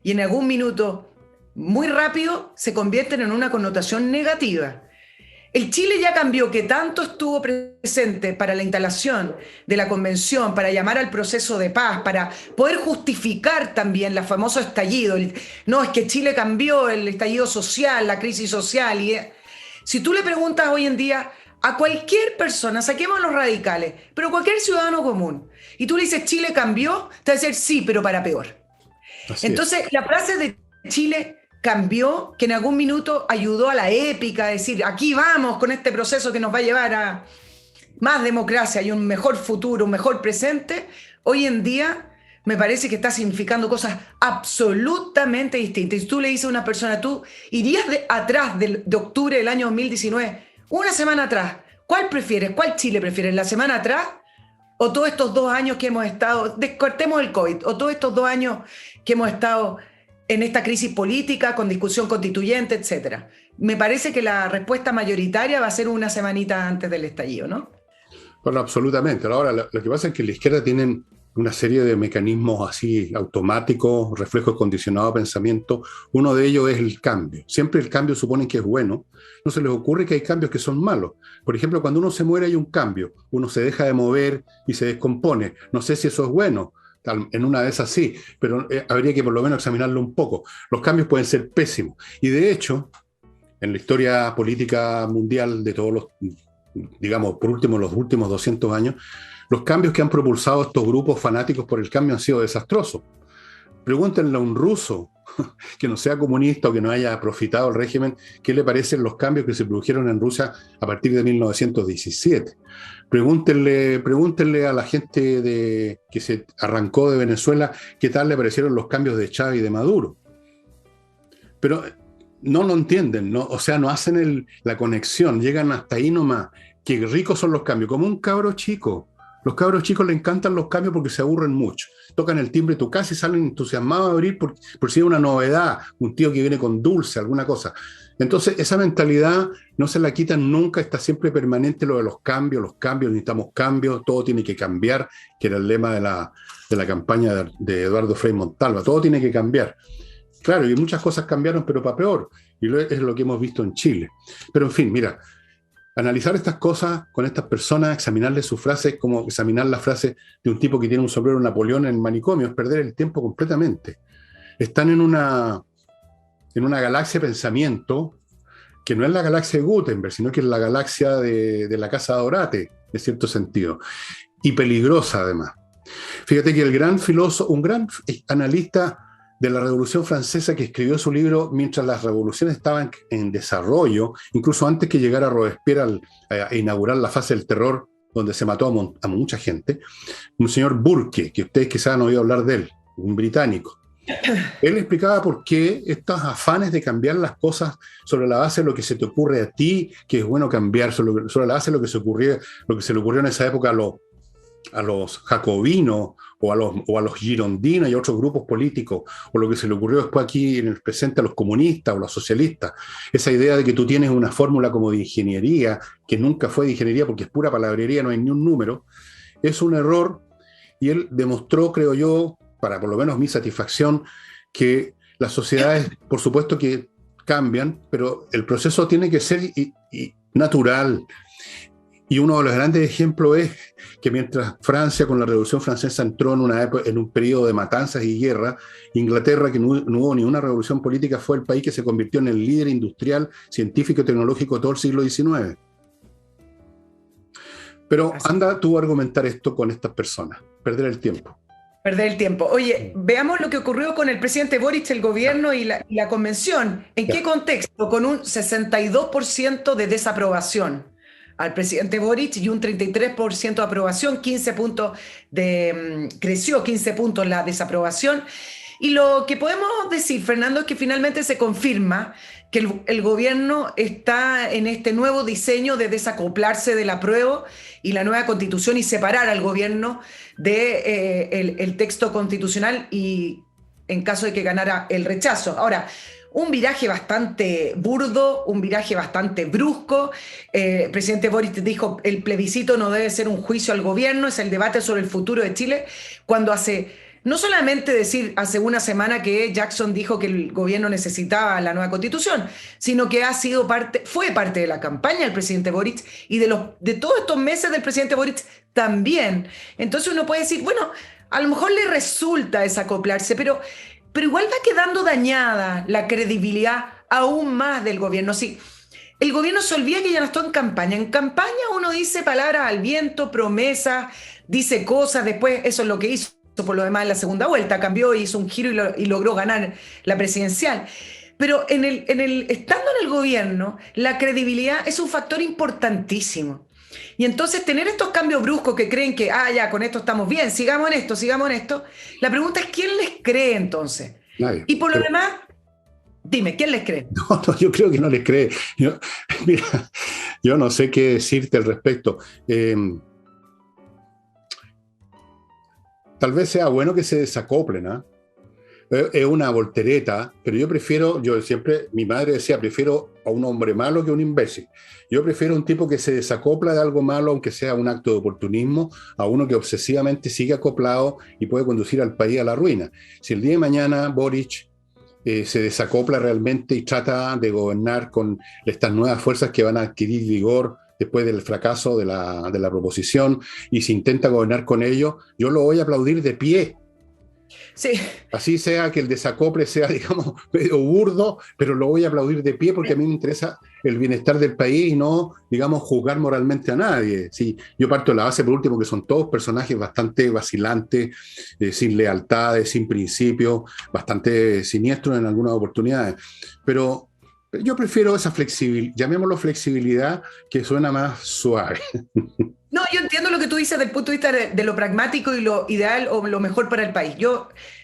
y en algún minuto muy rápido se convierten en una connotación negativa. El Chile ya cambió, que tanto estuvo presente para la instalación de la convención, para llamar al proceso de paz, para poder justificar también el famoso estallido. No, es que Chile cambió, el estallido social, la crisis social. Si tú le preguntas hoy en día a cualquier persona, saquemos a los radicales, pero cualquier ciudadano común, y tú le dices Chile cambió, te va a decir sí, pero para peor. Entonces, la frase de Chile cambió, que en algún minuto ayudó a la épica, a decir, aquí vamos con este proceso que nos va a llevar a más democracia y un mejor futuro, un mejor presente, hoy en día me parece que está significando cosas absolutamente distintas. Y si tú le dices a una persona, tú irías atrás de octubre del año 2019, una semana atrás, ¿cuál prefieres? ¿Cuál Chile prefieres? ¿La semana atrás o todos estos 2 años que hemos estado, descartemos el COVID, o todos estos 2 años que hemos estado en esta crisis política, con discusión constituyente, etcétera? Me parece que la respuesta mayoritaria va a ser una semanita antes del estallido, ¿no? Bueno, absolutamente. Ahora, lo que pasa es que la izquierda tienen una serie de mecanismos así automáticos, reflejos condicionados a pensamiento. Uno de ellos es el cambio. Siempre el cambio suponen que es bueno. No se les ocurre que hay cambios que son malos. Por ejemplo, cuando uno se muere hay un cambio. Uno se deja de mover y se descompone. No sé si eso es bueno. En una de esas sí, pero habría que por lo menos examinarlo un poco. Los cambios pueden ser pésimos. Y de hecho, en la historia política mundial de todos los, digamos, por último, los últimos 200 años, los cambios que han propulsado estos grupos fanáticos por el cambio han sido desastrosos. Pregúntenle a un ruso que no sea comunista o que no haya profitado el régimen, qué le parecen los cambios que se produjeron en Rusia a partir de 1917. Pregúntenle a la gente que se arrancó de Venezuela qué tal le parecieron los cambios de Chávez y de Maduro. Pero no lo entienden, ¿no? O sea, no hacen la conexión, llegan hasta ahí nomás. Qué ricos son los cambios, como un cabro chico. Los cabros chicos les encantan los cambios porque se aburren mucho. Tocan el timbre de tu casa y salen entusiasmados a abrir por si hay una novedad, un tío que viene con dulce, alguna cosa. Entonces, esa mentalidad no se la quitan nunca, está siempre permanente lo de los cambios, necesitamos cambios, todo tiene que cambiar, que era el lema de la campaña de Eduardo Frei Montalva, todo tiene que cambiar. Claro, y muchas cosas cambiaron, pero para peor, y es lo que hemos visto en Chile. Pero en fin, mira, analizar estas cosas con estas personas, examinarles sus frases, como examinar la frase de un tipo que tiene un sombrero Napoleón en el manicomio, es perder el tiempo completamente. Están en una galaxia de pensamiento que no es la galaxia de Gutenberg, sino que es la galaxia de la Casa de Orate, en cierto sentido, y peligrosa además. Fíjate que un gran analista de la Revolución Francesa que escribió su libro mientras las revoluciones estaban en desarrollo, incluso antes que llegara Robespierre a inaugurar la fase del terror, donde se mató a mucha gente, un señor Burke, que ustedes quizás han oído hablar de él, un británico. Él explicaba por qué estos afanes de cambiar las cosas sobre la base de lo que se te ocurre a ti, que es bueno cambiar, sobre la base de lo que se le ocurrió en esa época a los jacobinos o a los girondinos y otros grupos políticos, o lo que se le ocurrió después aquí en el presente a los comunistas o los socialistas. Esa idea de que tú tienes una fórmula como de ingeniería, que nunca fue de ingeniería porque es pura palabrería, no hay ni un número, es un error, y él demostró, creo yo, para por lo menos mi satisfacción, que las sociedades, por supuesto que cambian, pero el proceso tiene que ser natural. Y uno de los grandes ejemplos es que mientras Francia con la Revolución Francesa entró en un periodo de matanzas y guerra, Inglaterra, que no hubo ni una revolución política, fue el país que se convirtió en el líder industrial, científico y tecnológico de todo el siglo XIX. Pero anda tú a argumentar esto con estas personas, perder el tiempo. Perder el tiempo. Oye, veamos lo que ocurrió con el presidente Boric, el gobierno y la convención. ¿En qué contexto? Con un 62% de desaprobación al presidente Boric y un 33% de aprobación, 15 puntos creció 15 puntos la desaprobación. Y lo que podemos decir, Fernando, es que finalmente se confirma que el gobierno está en este nuevo diseño de desacoplarse del apruebo y la nueva constitución y separar al gobierno del texto constitucional y en caso de que ganara el rechazo. Ahora, un viraje bastante burdo, un viraje bastante brusco. El presidente Boric dijo el plebiscito no debe ser un juicio al gobierno, es el debate sobre el futuro de Chile, cuando no solamente decir hace una semana que Jackson dijo que el gobierno necesitaba la nueva constitución, sino que fue parte de la campaña del presidente Boric y de todos estos meses del presidente Boric también. Entonces uno puede decir, bueno, a lo mejor le resulta desacoplarse, pero igual va quedando dañada la credibilidad aún más del gobierno. Sí, el gobierno se olvida que ya no está en campaña. En campaña uno dice palabras al viento, promesas, dice cosas, después eso es lo que hizo por lo demás en la segunda vuelta, cambió, hizo un giro y logró ganar la presidencial. Pero estando en el gobierno, la credibilidad es un factor importantísimo. Y entonces tener estos cambios bruscos que creen que, ya, con esto estamos bien, sigamos en esto. La pregunta es, ¿quién les cree entonces? Nadie. Y por lo demás, dime, ¿quién les cree? No, yo creo que no les cree. Mira, yo no sé qué decirte al respecto. Tal vez sea bueno que se desacoplen, ¿ah? Es una voltereta, pero mi madre decía, prefiero a un hombre malo que a un imbécil. Yo prefiero un tipo que se desacopla de algo malo, aunque sea un acto de oportunismo, a uno que obsesivamente sigue acoplado y puede conducir al país a la ruina. Si el día de mañana Boric se desacopla realmente y trata de gobernar con estas nuevas fuerzas que van a adquirir vigor después del fracaso de la proposición, y se intenta gobernar con ello, yo lo voy a aplaudir de pie. Sí. Así sea que el desacople sea, digamos, medio burdo, pero lo voy a aplaudir de pie porque a mí me interesa el bienestar del país y no, digamos, juzgar moralmente a nadie. Sí, yo parto de la base, por último, que son todos personajes bastante vacilantes, sin lealtades, sin principios, bastante siniestros en algunas oportunidades. Pero yo prefiero esa flexibilidad, llamémoslo flexibilidad, que suena más suave. No, yo entiendo lo que tú dices desde el punto de vista de lo pragmático y lo ideal o lo mejor para el país.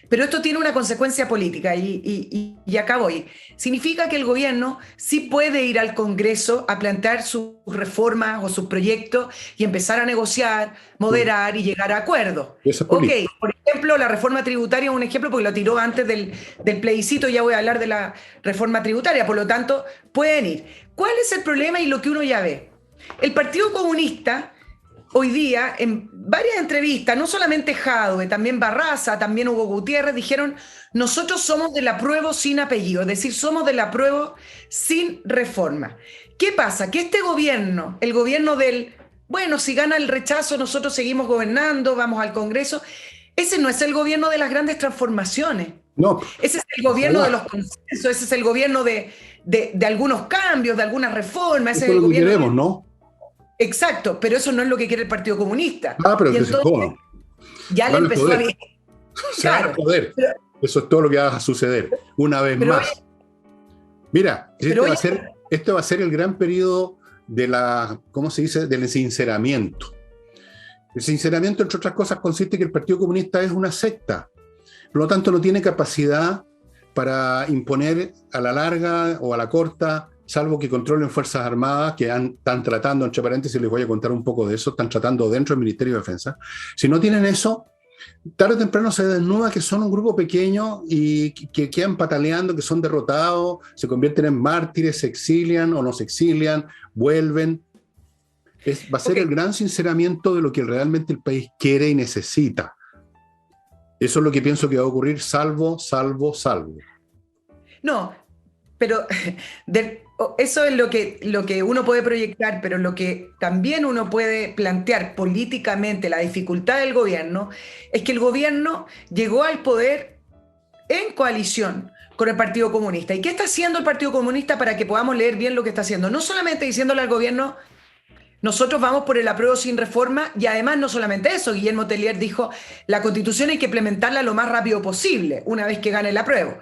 Pero esto tiene una consecuencia política y acá voy. Significa que el gobierno sí puede ir al Congreso a plantear sus reformas o sus proyectos y empezar a negociar, moderar y llegar a acuerdos. Eso es Ok, político. por ejemplo, la reforma tributaria es un ejemplo porque lo tiró antes del plebiscito, ya voy a hablar de la reforma tributaria, por lo tanto, pueden ir. ¿Cuál es el problema y lo que uno ya ve? El Partido Comunista hoy día, en varias entrevistas, no solamente Jadwe, también Barraza, también Hugo Gutiérrez, dijeron, nosotros somos del apruebo sin apellido, es decir, somos del apruebo sin reforma. ¿Qué pasa? Que este gobierno, el gobierno bueno, si gana el rechazo, nosotros seguimos gobernando, vamos al Congreso, ese no es el gobierno de las grandes transformaciones. No. Ese es el gobierno de los consensos, ese es el gobierno de algunos cambios, de algunas reformas. Eso es lo que queremos, ¿no? Exacto, pero eso no es lo que quiere el Partido Comunista. Pero y que entonces, se jodan. ya le empezó a ver. Se van a joder. Eso es todo lo que va a suceder. Una vez más. Mira, este va a ser el gran periodo de ¿cómo se dice? Del sinceramiento. El sinceramiento, entre otras cosas, consiste en que el Partido Comunista es una secta. Por lo tanto, no tiene capacidad para imponer a la larga o a la corta, salvo que controlen Fuerzas Armadas, que están tratando, entre paréntesis, les voy a contar un poco de eso, están tratando dentro del Ministerio de Defensa. Si no tienen eso, tarde o temprano se desnuda que son un grupo pequeño y que quedan pataleando, que son derrotados, se convierten en mártires, se exilian o no se exilian, vuelven. Va a ser el gran sinceramiento de lo que realmente el país quiere y necesita. Eso es lo que pienso que va a ocurrir, salvo. No, pero eso es lo que uno puede proyectar, pero lo que también uno puede plantear políticamente, la dificultad del gobierno, es que el gobierno llegó al poder en coalición con el Partido Comunista. ¿Y qué está haciendo el Partido Comunista para que podamos leer bien lo que está haciendo? No solamente diciéndole al gobierno, nosotros vamos por el apruebo sin reforma, y además no solamente eso, Guillermo Tellier dijo, la Constitución hay que implementarla lo más rápido posible, una vez que gane el apruebo.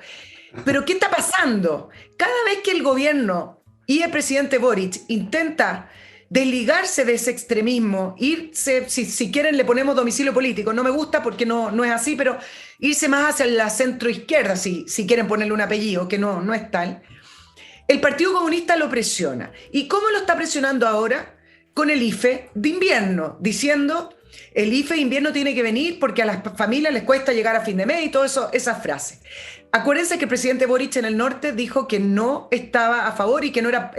Pero ¿qué está pasando? Cada vez que el gobierno y el presidente Boric intenta desligarse de ese extremismo, irse, si quieren le ponemos domicilio político, no me gusta porque no es así, pero irse más hacia la centroizquierda, si quieren ponerle un apellido, que no es tal, el Partido Comunista lo presiona. ¿Y cómo lo está presionando ahora? Con el IFE de invierno, diciendo, el IFE de invierno tiene que venir porque a las familias les cuesta llegar a fin de mes y todo eso, esas frases. Acuérdense que el presidente Boric en el norte dijo que no estaba a favor y que no era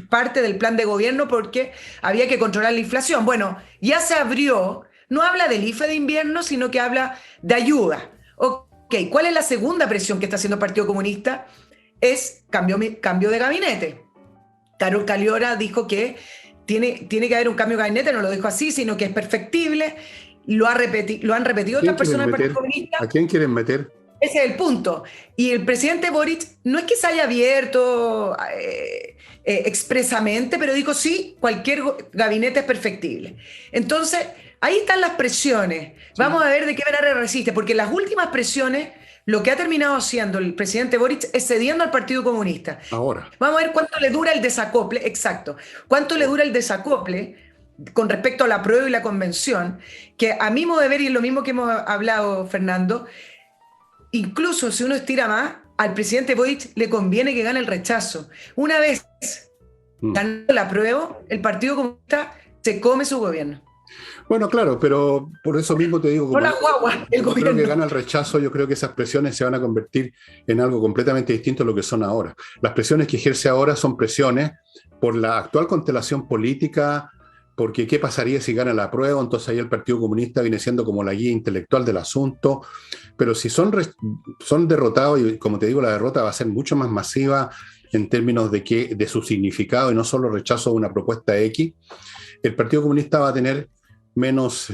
parte del plan de gobierno porque había que controlar la inflación. Bueno, ya se abrió, no habla del IFE de invierno, sino que habla de ayuda. Ok, ¿cuál es la segunda presión que está haciendo el Partido Comunista? Es cambio de gabinete. Carol Calliora dijo que tiene que haber un cambio de gabinete, no lo dijo así, sino que es perfectible. Lo han repetido otras personas del Partido Comunista. ¿A quién quieren meter? Ese es el punto. Y el presidente Boric no es que se haya abierto expresamente, pero dijo sí, cualquier gabinete es perfectible. Entonces, ahí están las presiones. Vamos a ver de qué manera resiste, porque las últimas presiones lo que ha terminado haciendo el presidente Boric es cediendo al Partido Comunista. Ahora. Vamos a ver cuánto le dura el desacople, exacto, cuánto le dura el desacople con respecto a la prueba y la convención, que a mi modo de ver, y es lo mismo que hemos hablado, Fernando, incluso si uno estira más, al presidente Boric le conviene que gane el rechazo. Una vez ganando la prueba, el Partido Comunista se come su gobierno. Bueno, claro, pero por eso mismo te digo, como yo creo que gana el rechazo, yo creo que esas presiones se van a convertir en algo completamente distinto a lo que son ahora. Las presiones que ejerce ahora son presiones por la actual constelación política, porque ¿qué pasaría si gana la prueba? Entonces ahí el Partido Comunista viene siendo como la guía intelectual del asunto, pero si son derrotados, y como te digo, la derrota va a ser mucho más masiva en términos de su significado y no solo rechazo de una propuesta X, el Partido Comunista va a tener menos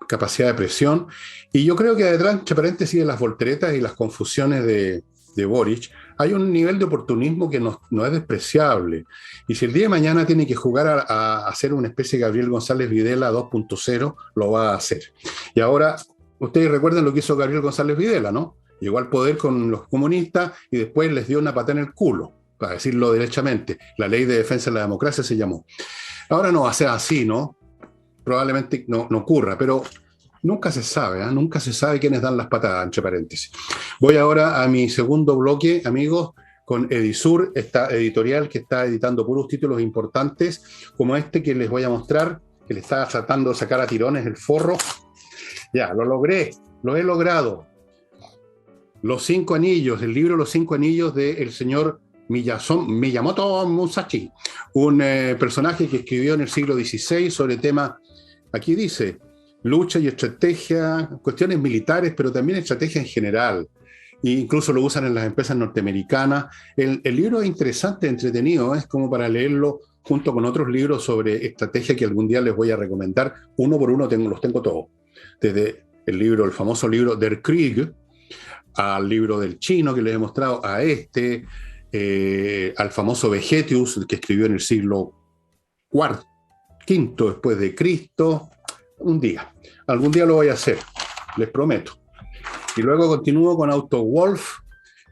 capacidad de presión. Y yo creo que detrás, entre paréntesis, de las volteretas y las confusiones de Boric, hay un nivel de oportunismo que no es despreciable. Y si el día de mañana tiene que jugar a hacer una especie de Gabriel González Videla 2.0, lo va a hacer. Y ahora, ustedes recuerdan lo que hizo Gabriel González Videla, ¿no? Llegó al poder con los comunistas y después les dio una patada en el culo, para decirlo derechamente. La Ley de Defensa de la Democracia se llamó. Ahora no va a ser así, ¿no? Probablemente no ocurra, pero nunca se sabe, ¿eh? Nunca se sabe quiénes dan las patadas, entre paréntesis. Voy ahora a mi segundo bloque, amigos, con Edisur, esta editorial que está editando puros títulos importantes, como este que les voy a mostrar, que le está tratando de sacar a tirones el forro. Ya, lo logré, lo he logrado. Los 5 anillos, el libro Los 5 anillos del señor Miyamoto Musashi, un personaje que escribió en el siglo XVI sobre temas, aquí dice, lucha y estrategia, cuestiones militares, pero también estrategia en general. E incluso lo usan en las empresas norteamericanas. El libro es interesante, entretenido, es como para leerlo junto con otros libros sobre estrategia que algún día les voy a recomendar. Uno por uno los tengo todos. Desde el famoso libro Der Krieg, al libro del chino que les he mostrado, a al famoso Vegetius, que escribió en el siglo V después de Cristo. Algún día lo voy a hacer, les prometo. Y luego continúo con AutoWolf.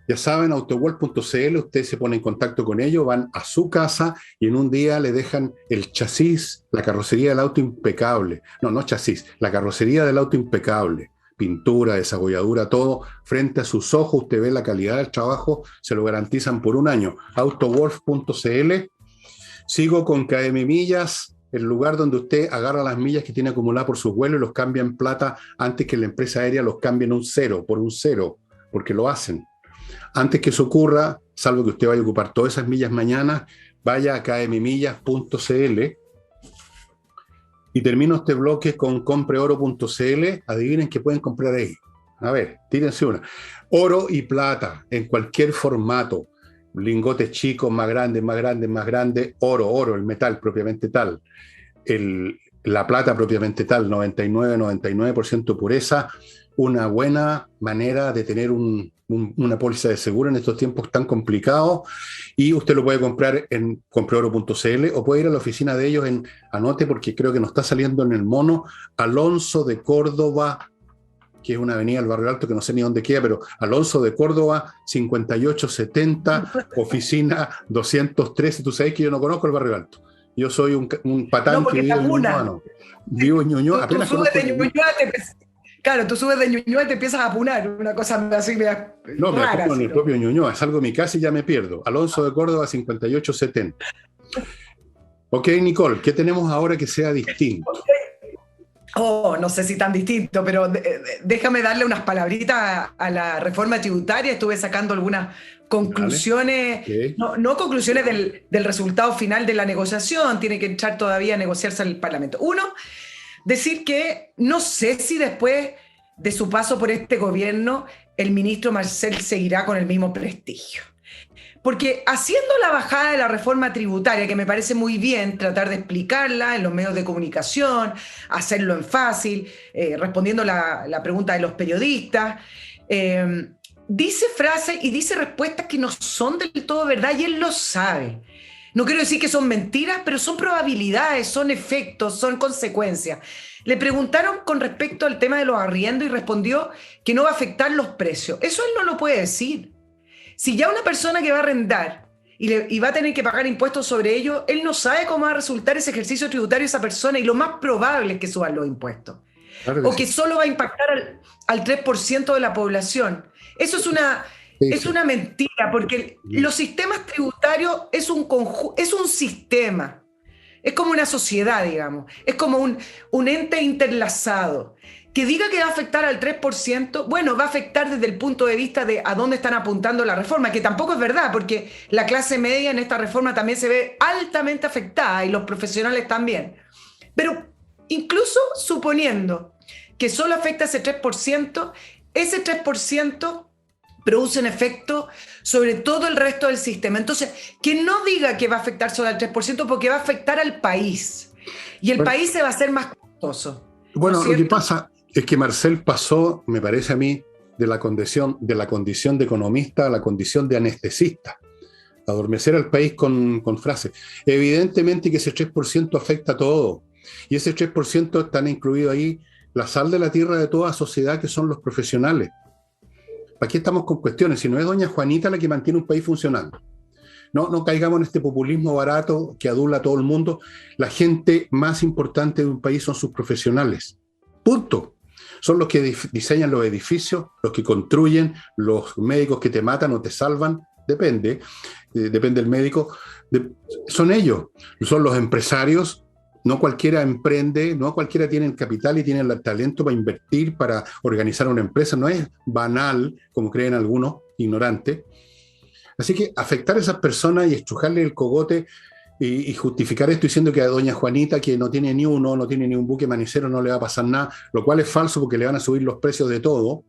Ya saben, autowolf.cl, ustedes se ponen en contacto con ellos, van a su casa y en un día le dejan el chasis, la carrocería del auto impecable. No chasis, la carrocería del auto impecable. Pintura, desagolladura, todo frente a sus ojos. Usted ve la calidad del trabajo, se lo garantizan por un año. AutoWolf.cl. Sigo con KM Millas, el lugar donde usted agarra las millas que tiene acumuladas por sus vuelos y los cambia en plata antes que la empresa aérea los cambie en por un cero, porque lo hacen. Antes que eso ocurra, salvo que usted vaya a ocupar todas esas millas mañana, vaya a kmmillas.cl. Y termino este bloque con compreoro.cl. Adivinen qué pueden comprar ahí. A ver, tírense una. Oro y plata en cualquier formato. Lingotes chicos, más grandes, oro, el metal propiamente tal, la plata propiamente tal, 99% pureza, una buena manera de tener una póliza de seguro en estos tiempos tan complicados, y usted lo puede comprar en compreoro.cl o puede ir a la oficina de ellos anote porque creo que nos está saliendo en el mono, Alonso de Córdoba, que es una avenida del Barrio Alto que no sé ni dónde queda, pero Alonso de Córdoba, 5870, oficina 213. Tú sabes que yo no conozco el Barrio Alto. Yo soy un patán que vive en Ñuñoa. Vivo en Ñuñoa. Tú subes de Ñuñoa, claro, tú subes de Ñuñoa y te empiezas a apunar, una cosa así rara. No, me apuno en el propio Ñuñoa. Salgo de mi casa y ya me pierdo. Alonso de Córdoba, 5870. Ok, Nicole, ¿qué tenemos ahora que sea distinto? No sé si tan distinto, pero déjame darle unas palabritas a la reforma tributaria. Estuve sacando algunas conclusiones, okay. No conclusiones del resultado final de la negociación, tiene que entrar todavía a negociarse en el Parlamento. Uno, decir que no sé si después de su paso por este gobierno el ministro Marcel seguirá con el mismo prestigio. Porque haciendo la bajada de la reforma tributaria, que me parece muy bien tratar de explicarla en los medios de comunicación, hacerlo en fácil, respondiendo la pregunta de los periodistas, dice frases y dice respuestas que no son del todo verdad y él lo sabe. No quiero decir que son mentiras, pero son probabilidades, son efectos, son consecuencias. Le preguntaron con respecto al tema de los arriendos y respondió que no va a afectar los precios. Eso él no lo puede decir. Si ya una persona que va a arrendar y va a tener que pagar impuestos sobre ello, él no sabe cómo va a resultar ese ejercicio tributario de esa persona y lo más probable es que suban los impuestos. Claro que O que sí. solo va a impactar al 3% de la población. Eso Sí, es sí. una mentira, porque los sistemas tributarios es un sistema, es como una sociedad, digamos, es como un ente interlazado. Que diga que va a afectar al 3%, bueno, va a afectar desde el punto de vista de a dónde están apuntando la reforma, que tampoco es verdad, porque la clase media en esta reforma también se ve altamente afectada y los profesionales también. Pero incluso suponiendo que solo afecta ese 3% produce un efecto sobre todo el resto del sistema. Entonces, que no diga que va a afectar solo al 3% porque va a afectar al país. Y el Bueno, país se va a hacer más costoso, ¿no es bueno, lo que cierto? pasa es que Marcel pasó, me parece a mí, de la condición de economista a la condición de anestesista, adormecer al país con frases. Evidentemente que ese 3% afecta a todo, y ese 3% están incluidos ahí la sal de la tierra de toda sociedad, que son los profesionales. ¿Para qué estamos con cuestiones? Si no es doña Juanita la que mantiene un país funcionando. No, no caigamos en este populismo barato que adula a todo el mundo. La gente más importante de un país son sus profesionales. Punto. Son los que diseñan los edificios, los que construyen, los médicos que te matan o te salvan. Depende del médico. Son ellos. Son los empresarios. No cualquiera emprende, no cualquiera tiene el capital y tiene el talento para invertir, para organizar una empresa. No es banal, como creen algunos ignorantes. Así que afectar a esas personas y estrujarle el cogote y justificar esto diciendo que a doña Juanita, que no tiene ni uno, no tiene ni un buque manicero, no le va a pasar nada, lo cual es falso porque le van a subir los precios de todo,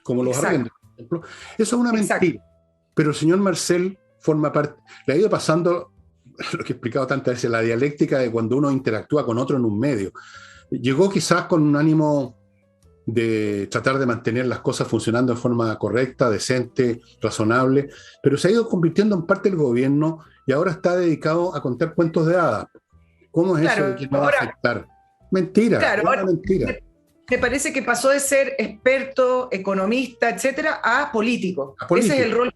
como los Exacto, arriendos, por ejemplo. Eso es una exacto. mentira. Pero el señor Marcel forma parte, le ha ido pasando lo que he explicado tantas veces, la dialéctica de cuando uno interactúa con otro en un medio. Llegó quizás con un ánimo de tratar de mantener las cosas funcionando de forma correcta, decente, razonable, pero se ha ido convirtiendo en parte del gobierno y ahora está dedicado a contar cuentos de hadas. ¿Cómo es eso de que Claro, no va a afectar? Mentira, claro, es una ahora mentira. me parece que pasó de ser experto, economista, etcétera, a político. A Ese es el político. rol,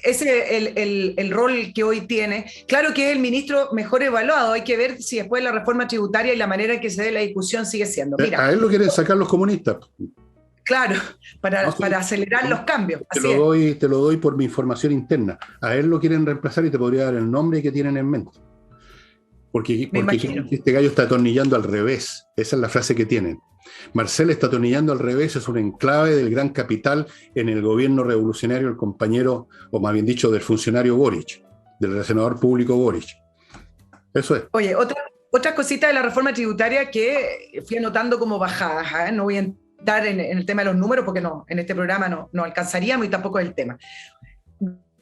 ese es el rol que hoy tiene. Claro que es el ministro mejor evaluado. Hay que ver si después la reforma tributaria y la manera en que se dé la discusión sigue siendo. Mira, A él lo quieren sacar los comunistas. claro, No, para sí, acelerar los sí. cambios. Te Así lo es. doy, te lo doy por mi información interna. A él lo quieren reemplazar y te podría dar el nombre que tienen en mente. Porque, Me porque imagino. este gallo está atornillando al revés. Esa es la frase que tienen. Marcel está atornillando al revés, es un enclave del gran capital en el gobierno revolucionario, el compañero, o más bien dicho, del funcionario Boric, del senador público Boric. Eso es. Oye, otra cosita de la reforma tributaria que fui anotando como bajadas, ¿eh? No voy a entrar en el tema de los números porque no, en este programa no alcanzaríamos y tampoco es el tema.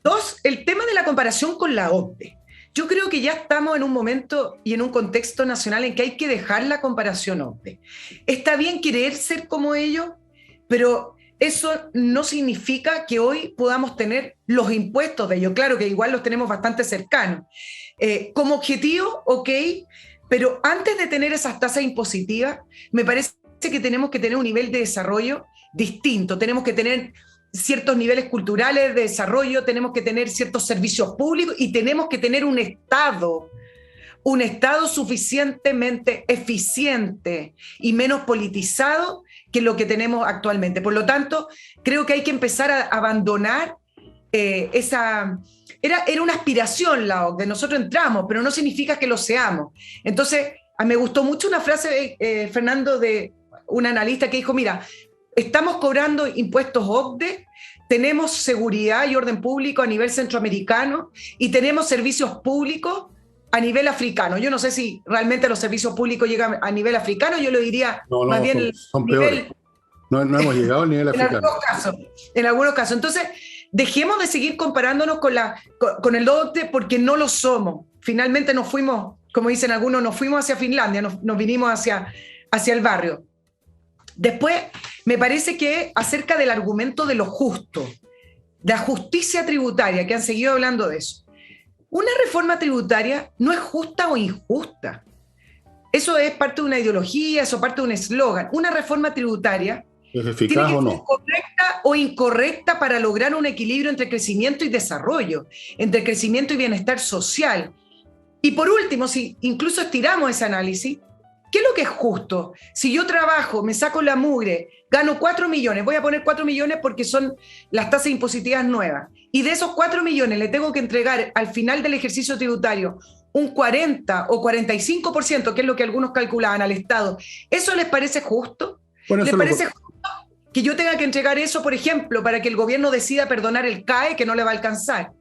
Dos, el tema de la comparación con la OCDE. Yo creo que ya estamos en un momento y en un contexto nacional en que hay que dejar la comparación OCDE. Está bien querer ser como ellos, pero eso no significa que hoy podamos tener los impuestos de ellos. Claro que igual los tenemos bastante cercanos. Como objetivo, ok, pero antes de tener esas tasas impositivas, me parece que tenemos que tener un nivel de desarrollo distinto. Tenemos que tener ciertos niveles culturales de desarrollo, tenemos que tener ciertos servicios públicos y tenemos que tener un Estado suficientemente eficiente y menos politizado que lo que tenemos actualmente. Por lo tanto, creo que hay que empezar a abandonar esa... Era una aspiración la OCDE, nosotros entramos, pero no significa que lo seamos. Entonces, me gustó mucho una frase, Fernando, de un analista que dijo, mira, estamos cobrando impuestos OCDE, tenemos seguridad y orden público a nivel centroamericano y tenemos servicios públicos a nivel africano. Yo no sé si realmente los servicios públicos llegan a nivel africano, yo lo diría No, más no, bien son peores. nivel No hemos llegado al nivel en africano. algunos casos. En algunos casos. Entonces, dejemos de seguir comparándonos con el OCDE porque no lo somos. Finalmente nos fuimos, como dicen algunos, nos fuimos hacia Finlandia, nos vinimos hacia el barrio. Después, me parece que acerca del argumento de lo justo, de la justicia tributaria, que han seguido hablando de eso. Una reforma tributaria no es justa o injusta. Eso es parte de una ideología, eso es parte de un eslogan. Una reforma tributaria ¿Es tiene eficaz que o ser no? correcta o incorrecta para lograr un equilibrio entre crecimiento y desarrollo, entre crecimiento y bienestar social. Y por último, si incluso estiramos ese análisis, ¿qué es lo que es justo? Si yo trabajo, me saco la mugre, gano 4 millones, voy a poner 4 millones porque son las tasas impositivas nuevas, y de esos 4 millones le tengo que entregar al final del ejercicio tributario un 40 o 45%, que es lo que algunos calculaban al Estado, ¿eso les parece justo? Bueno, ¿Les eso parece justo que yo tenga que entregar eso, por ejemplo, para que el gobierno decida perdonar el CAE que no le va a alcanzar?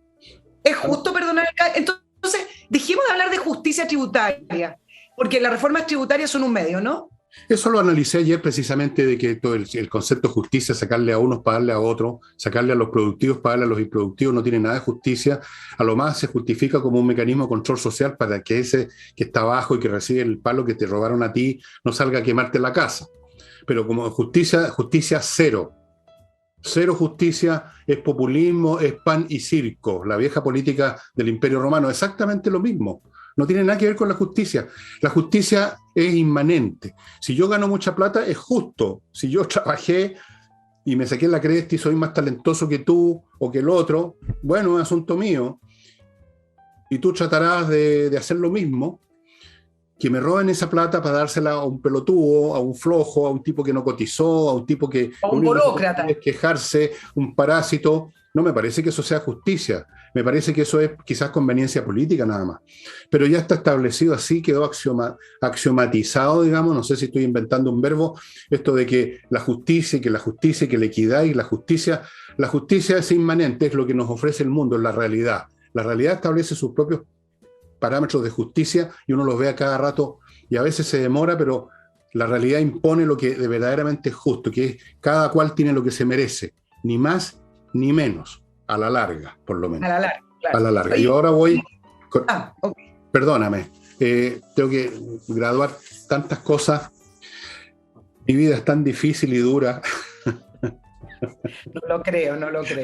¿Es justo perdonar el CAE? Entonces, dejemos de hablar de justicia tributaria, porque las reformas tributarias son un medio, ¿no? Eso lo analicé ayer precisamente de que todo el concepto de justicia, sacarle a unos para darle a otros, sacarle a los productivos para darle a los improductivos, no tiene nada de justicia. A lo más se justifica como un mecanismo de control social para que ese que está abajo y que recibe el palo que te robaron a ti no salga a quemarte la casa. Pero como justicia, justicia cero. Cero justicia, es populismo, es pan y circo. La vieja política del Imperio Romano, exactamente lo mismo. No tiene nada que ver con la justicia. La justicia es inmanente. Si yo gano mucha plata, es justo. Si yo trabajé y me saqué la cresta y soy más talentoso que tú o que el otro, bueno, es asunto mío. Y tú tratarás de hacer lo mismo, que me roben esa plata para dársela a un pelotudo, a un flojo, a un tipo que no cotizó, a un tipo que O lo un único que burócrata. quiere es quejarse, un parásito. No me parece que eso sea justicia. Me parece que eso es quizás conveniencia política nada más. Pero ya está establecido así, quedó axiomatizado, digamos, no sé si estoy inventando un verbo, esto de que la justicia, y que la justicia, y que la equidad y la justicia es inmanente, es lo que nos ofrece el mundo, es la realidad. La realidad establece sus propios parámetros de justicia y uno los ve a cada rato y a veces se demora, pero la realidad impone lo que de verdaderamente es justo, que es cada cual tiene lo que se merece, ni más ni menos, a la larga, por lo menos. A la larga, claro. A la larga. Oye, Yo ahora voy, ok. perdóname, tengo que graduar tantas cosas, mi vida es tan difícil y dura. No lo creo, no lo creo.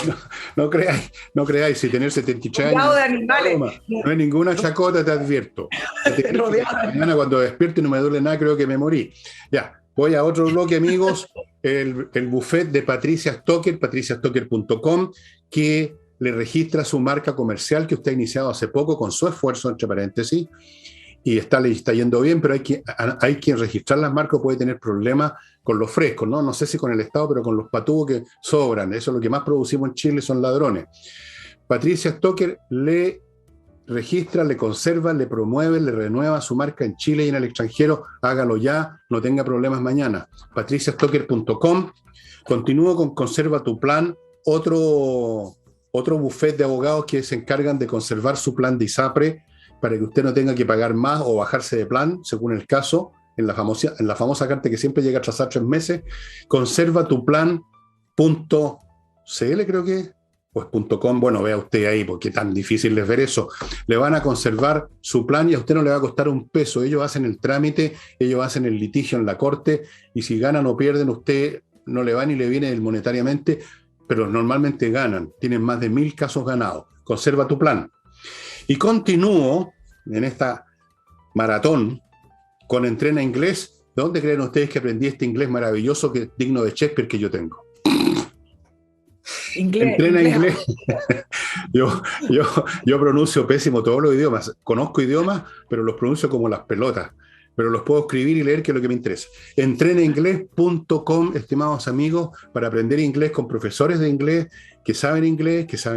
No creáis, si tener 73 Rodeado años de animales. no es ninguna chacota, te advierto. Mañana cuando despierte y no me duele nada, creo que me morí. Ya, voy a otro bloque, amigos, el buffet de Patricia Stocker, patriciastocker.com, que le registra su marca comercial que usted ha iniciado hace poco con su esfuerzo, entre paréntesis, y le está yendo bien, pero hay quien registrar las marcas puede tener problemas con los frescos, ¿no? No sé si con el Estado, pero con los patúos que sobran. Eso es lo que más producimos en Chile, son ladrones. Patricia Stocker le registra, le conserva, le promueve, le renueva su marca en Chile y en el extranjero. Hágalo ya, no tenga problemas mañana. patriciastocker.com. Continúo con Conserva tu Plan, otro buffet de abogados que se encargan de conservar su plan de ISAPRE para que usted no tenga que pagar más o bajarse de plan, según el caso, en la famosa carta que siempre llega a atrasar 3 meses. Conservatuplan.cl, creo que es, o es .com, bueno, vea usted ahí, porque es tan difícil es ver eso. Le van a conservar su plan y a usted no le va a costar un peso. Ellos hacen el trámite, ellos hacen el litigio en la corte, y si ganan o pierden, usted no le va ni le viene monetariamente, pero normalmente ganan. Tienen más de 1000 casos ganados. Conserva tu plan. Y continúo en esta maratón con Entrena Inglés. ¿De dónde creen ustedes que aprendí este inglés maravilloso, que digno de Shakespeare, que yo tengo? Entrena Inglés. yo pronuncio pésimo todos los idiomas. Conozco idiomas, pero los pronuncio como las pelotas. Pero los puedo escribir y leer, que es lo que me interesa. Entrenainglés.com, estimados amigos, para aprender inglés con profesores de inglés que saben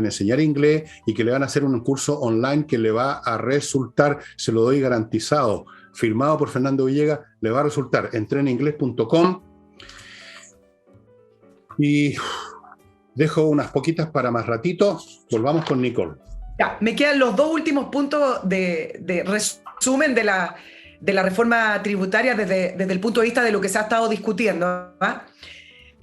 enseñar inglés y que le van a hacer un curso online que le va a resultar, se lo doy garantizado, firmado por Fernando Villegas, le va a resultar. Entrenainglés.com. Y dejo unas poquitas para más ratito. Volvamos con Nicole. Ya, me quedan los 2 últimos puntos de resumen de la reforma tributaria desde el punto de vista de lo que se ha estado discutiendo, ¿va?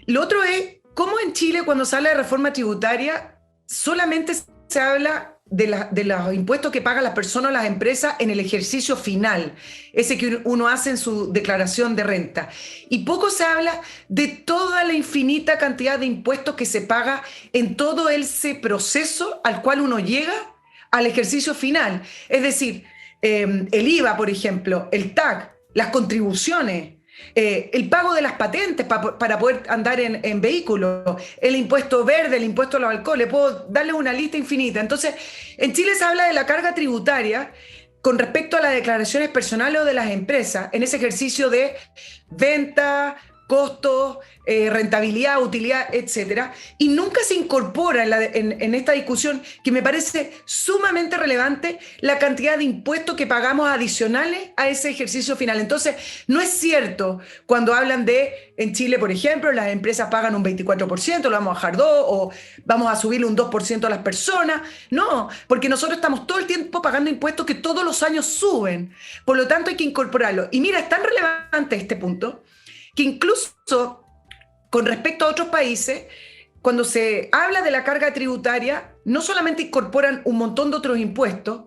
Lo otro es cómo en Chile, cuando se habla de reforma tributaria, solamente se habla de los impuestos que pagan las personas o las empresas en el ejercicio final, ese que uno hace en su declaración de renta. Y poco se habla de toda la infinita cantidad de impuestos que se paga en todo ese proceso al cual uno llega al ejercicio final. Es decir, el IVA, por ejemplo, el TAC, las contribuciones, el pago de las patentes para poder andar en vehículos, el impuesto verde, el impuesto a los alcoholes, puedo darles una lista infinita. Entonces, en Chile se habla de la carga tributaria con respecto a las declaraciones personales o de las empresas, en ese ejercicio de venta, costos, rentabilidad, utilidad, etcétera, y nunca se incorpora en esta discusión, que me parece sumamente relevante, la cantidad de impuestos que pagamos adicionales a ese ejercicio final. Entonces, no es cierto cuando hablan de, en Chile, por ejemplo, las empresas pagan un 24%, lo vamos a bajar 2%, o vamos a subirle un 2% a las personas. No, porque nosotros estamos todo el tiempo pagando impuestos que todos los años suben. Por lo tanto, hay que incorporarlo. Y mira, es tan relevante este punto, que incluso con respecto a otros países, cuando se habla de la carga tributaria, no solamente incorporan un montón de otros impuestos,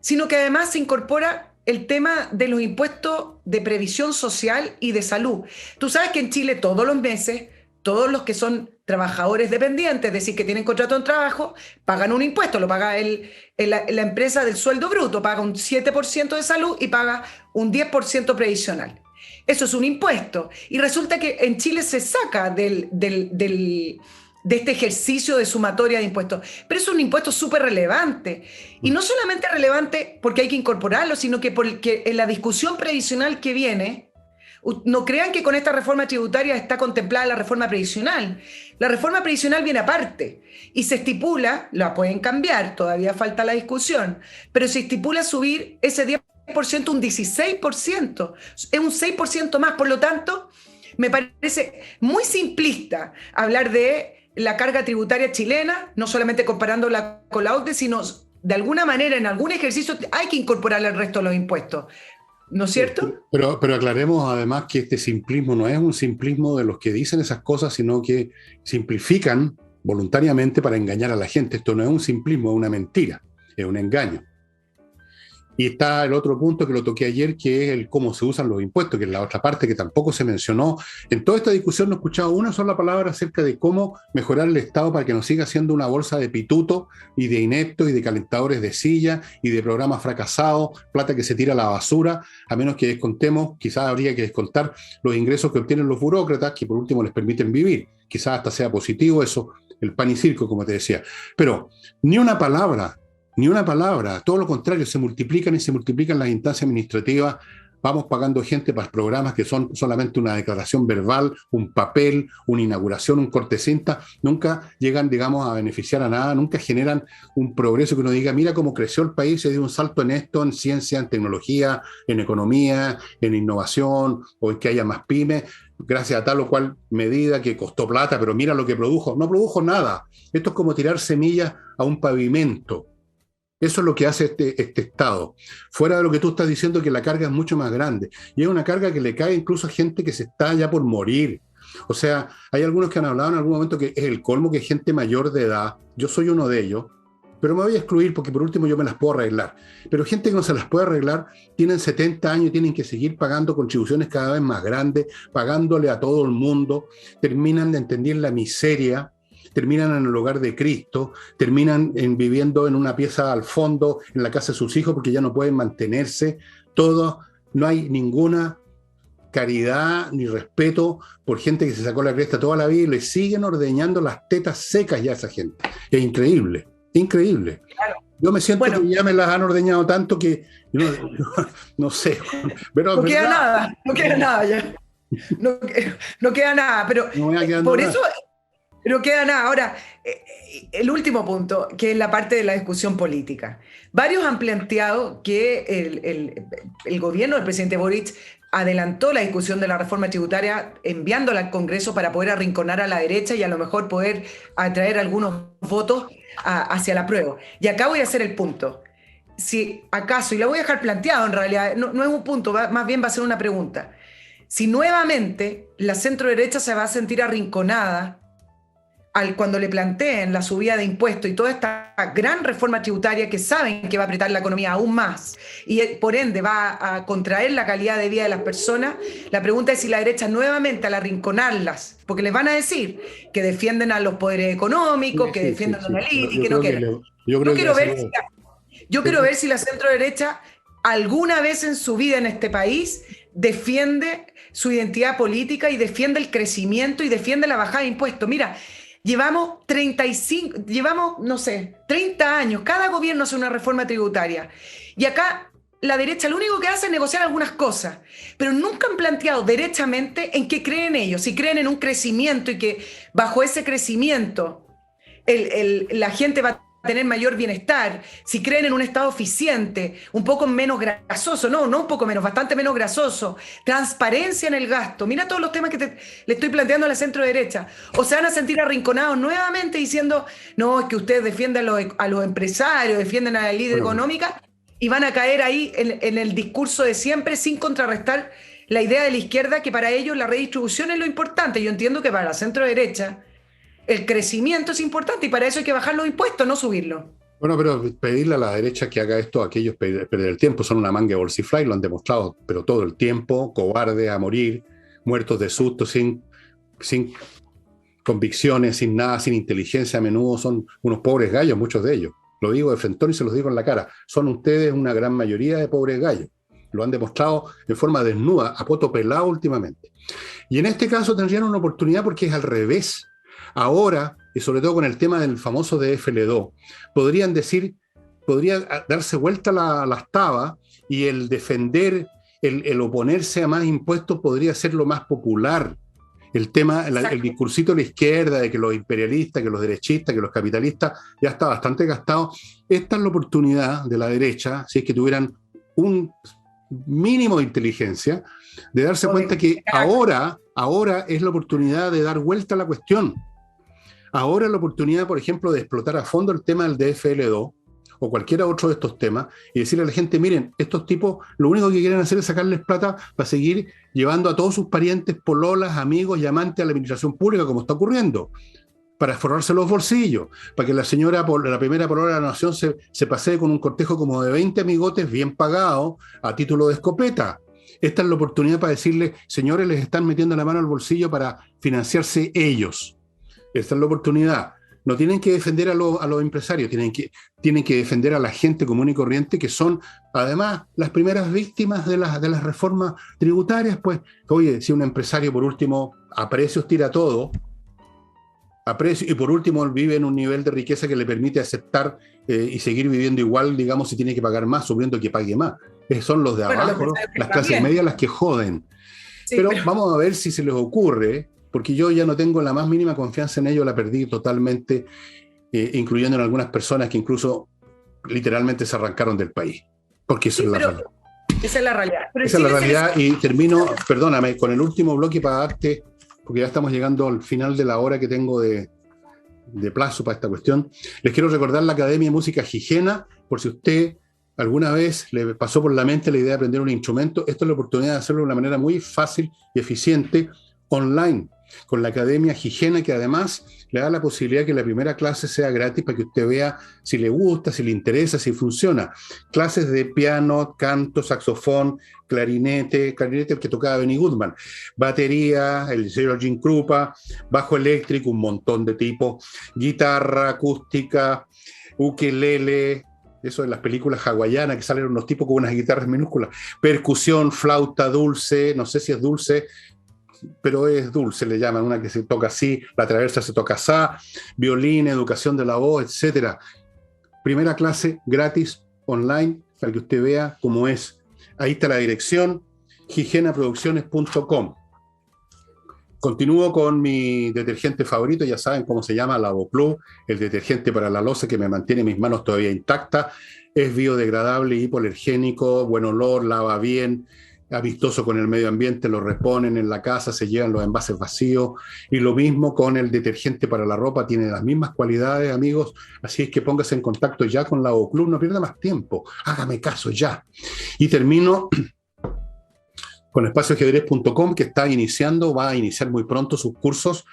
sino que además se incorpora el tema de los impuestos de previsión social y de salud. Tú sabes que en Chile todos los meses, todos los que son trabajadores dependientes, es decir, que tienen contrato de trabajo, pagan un impuesto, lo paga la empresa del sueldo bruto, paga un 7% de salud y paga un 10% previsional. Eso es un impuesto. Y resulta que en Chile se saca de este ejercicio de sumatoria de impuestos. Pero es un impuesto súper relevante. Y no solamente relevante porque hay que incorporarlo, sino que porque en la discusión previsional que viene, no crean que con esta reforma tributaria está contemplada la reforma previsional. La reforma previsional viene aparte y se estipula, la pueden cambiar, todavía falta la discusión, pero se estipula subir ese 10% un 16%, es un 6% más. Por lo tanto, me parece muy simplista hablar de la carga tributaria chilena, no solamente comparándola con la OCDE, sino de alguna manera en algún ejercicio hay que incorporar el resto de los impuestos, ¿no es cierto? Pero aclaremos además que este simplismo no es un simplismo de los que dicen esas cosas, sino que simplifican voluntariamente para engañar a la gente. Esto no es un simplismo, es una mentira, es un engaño. Y está el otro punto que lo toqué ayer, que es el cómo se usan los impuestos, que es la otra parte que tampoco se mencionó. En toda esta discusión no he escuchado una sola palabra acerca de cómo mejorar el Estado para que no siga siendo una bolsa de pituto y de ineptos y de calentadores de silla y de programas fracasados, plata que se tira a la basura, a menos que descontemos, quizás habría que descontar los ingresos que obtienen los burócratas, que por último les permiten vivir. Quizás hasta sea positivo eso, el pan y circo, como te decía. Pero ni una palabra, todo lo contrario, se multiplican las instancias administrativas, vamos pagando gente para programas que son solamente una declaración verbal, un papel, una inauguración, un cortecinta, nunca llegan, digamos, a beneficiar a nada, nunca generan un progreso que uno diga, mira cómo creció el país, se dio un salto en esto, en ciencia, en tecnología, en economía, en innovación, o en que haya más pymes, gracias a tal o cual medida que costó plata, pero mira lo que produjo, no produjo nada. Esto es como tirar semillas a un pavimento. Eso es lo que hace este Estado. Fuera de lo que tú estás diciendo, que la carga es mucho más grande. Y es una carga que le cae incluso a gente que se está ya por morir. O sea, hay algunos que han hablado en algún momento que es el colmo que es gente mayor de edad. Yo soy uno de ellos. Pero me voy a excluir porque por último yo me las puedo arreglar. Pero gente que no se las puede arreglar, tienen 70 años y tienen que seguir pagando contribuciones cada vez más grandes, pagándole a todo el mundo, terminan de entender la miseria, terminan en el hogar de Cristo, terminan viviendo en una pieza al fondo, en la casa de sus hijos, porque ya no pueden mantenerse. Todo, no hay ninguna caridad ni respeto por gente que se sacó la cresta toda la vida y le siguen ordeñando las tetas secas ya a esa gente. Es increíble, increíble. Claro. Yo me siento que ya me las han ordeñado tanto que no sé. Pero no queda nada, no queda nada ya. No queda nada, pero por eso... No queda nada. Ahora, el último punto, que es la parte de la discusión política. Varios han planteado que el gobierno del presidente Boric adelantó la discusión de la reforma tributaria enviándola al Congreso para poder arrinconar a la derecha y a lo mejor poder atraer algunos votos hacia la apruebo. Y acá voy a hacer el punto. Si acaso, y lo voy a dejar planteado en realidad, no es un punto, más bien va a ser una pregunta. Si nuevamente la centro derecha se va a sentir arrinconada cuando le planteen la subida de impuestos y toda esta gran reforma tributaria que saben que va a apretar la economía aún más y por ende va a contraer la calidad de vida de las personas, la pregunta es si la derecha nuevamente al arrinconarlas, porque les van a decir que defienden a los poderes económicos, que defienden a la élite y que no quieren. Yo quiero ver Yo quiero ver si la centro derecha alguna vez en su vida en este país defiende su identidad política y defiende el crecimiento y defiende la bajada de impuestos. Mira, llevamos 30 años, cada gobierno hace una reforma tributaria. Y acá la derecha lo único que hace es negociar algunas cosas, pero nunca han planteado derechamente en qué creen ellos, si creen en un crecimiento y que bajo ese crecimiento la gente va a tener mayor bienestar, si creen en un Estado eficiente, un poco menos grasoso, no un poco menos, bastante menos grasoso, transparencia en el gasto. Mira todos los temas que le estoy planteando a la centro derecha. O se van a sentir arrinconados nuevamente diciendo, no, es que ustedes defienden a los empresarios, defienden a la líder económica, y van a caer ahí en el discurso de siempre sin contrarrestar la idea de la izquierda, que para ellos la redistribución es lo importante. Yo entiendo que para la centro derecha el crecimiento es importante y para eso hay que bajar los impuestos, no subirlos. Bueno, pero pedirle a la derecha que haga esto, a aquellos perder el tiempo, son una manga de bolsiflay, lo han demostrado, pero todo el tiempo, cobardes a morir, muertos de susto, sin convicciones, sin nada, sin inteligencia, a menudo son unos pobres gallos, muchos de ellos. Lo digo de frentón y se los digo en la cara. Son ustedes una gran mayoría de pobres gallos. Lo han demostrado de forma desnuda, a poto pelado últimamente. Y en este caso tendrían una oportunidad porque es al revés. Ahora, y sobre todo con el tema del famoso DFL2, podría darse vuelta las tabas y el defender, el oponerse a más impuestos podría ser lo más popular. El tema, el discursito de la izquierda, de que los imperialistas, que los derechistas, que los capitalistas, ya está bastante gastado. Esta es la oportunidad de la derecha, si es que tuvieran un mínimo de inteligencia, de darse cuenta que ahora es la oportunidad de dar vuelta a la cuestión. Ahora es la oportunidad, por ejemplo, de explotar a fondo el tema del DFL2 o cualquiera otro de estos temas y decirle a la gente, miren, estos tipos lo único que quieren hacer es sacarles plata para seguir llevando a todos sus parientes, pololas, amigos y amantes a la administración pública, como está ocurriendo, para forrarse los bolsillos, para que la señora, la primera polola de la nación, se pasee con un cortejo como de 20 amigotes bien pagados a título de escopeta. Esta es la oportunidad para decirles, señores, les están metiendo la mano al bolsillo para financiarse ellos. Esta es la oportunidad. No tienen que defender a los empresarios, tienen que defender a la gente común y corriente, que son, además, las primeras víctimas de las reformas tributarias. Pues, oye, si un empresario, por último, a precios tira todo, a precio, y por último vive en un nivel de riqueza que le permite aceptar y seguir viviendo igual, digamos, si tiene que pagar más, suponiendo que pague más. Son los de abajo, las clases medias las que joden. Sí, pero vamos a ver si se les ocurre, porque yo ya no tengo la más mínima confianza en ello, la perdí totalmente, incluyendo en algunas personas que incluso literalmente se arrancaron del país, porque eso es la realidad. Esa es la realidad. Pero esa es la realidad y termino, perdóname, con el último bloque para darte, porque ya estamos llegando al final de la hora que tengo de plazo para esta cuestión. Les quiero recordar la Academia de Música Gigena, por si usted alguna vez le pasó por la mente la idea de aprender un instrumento. Esta es la oportunidad de hacerlo de una manera muy fácil y eficiente, online, con la Academia Gigena, que además le da la posibilidad que la primera clase sea gratis para que usted vea si le gusta, si le interesa, si funciona. Clases de piano, canto, saxofón, clarinete el que tocaba Benny Goodman, batería, el señor Jim Krupa, bajo eléctrico, un montón de tipos, guitarra acústica, ukelele, eso de las películas hawaianas que salen unos tipos con unas guitarras minúsculas, percusión, flauta dulce, no sé si es dulce, pero es dulce, le llaman, una que se toca así, la traversa se toca así, violín, educación de la voz, etc. Primera clase gratis, online, para que usted vea cómo es. Ahí está la dirección, gigenaproducciones.com. Continúo con mi detergente favorito, ya saben cómo se llama, Lavoclub, el detergente para la loza que me mantiene mis manos todavía intactas. Es biodegradable, hipoalergénico, buen olor, lava bien, amistoso con el medio ambiente, lo reponen en la casa, se llevan los envases vacíos, y lo mismo con el detergente para la ropa, tiene las mismas cualidades, amigos, así es que póngase en contacto ya con Lavoclub, no pierda más tiempo, hágame caso ya. Y termino con espacioajedrez.com, que va a iniciar muy pronto sus cursos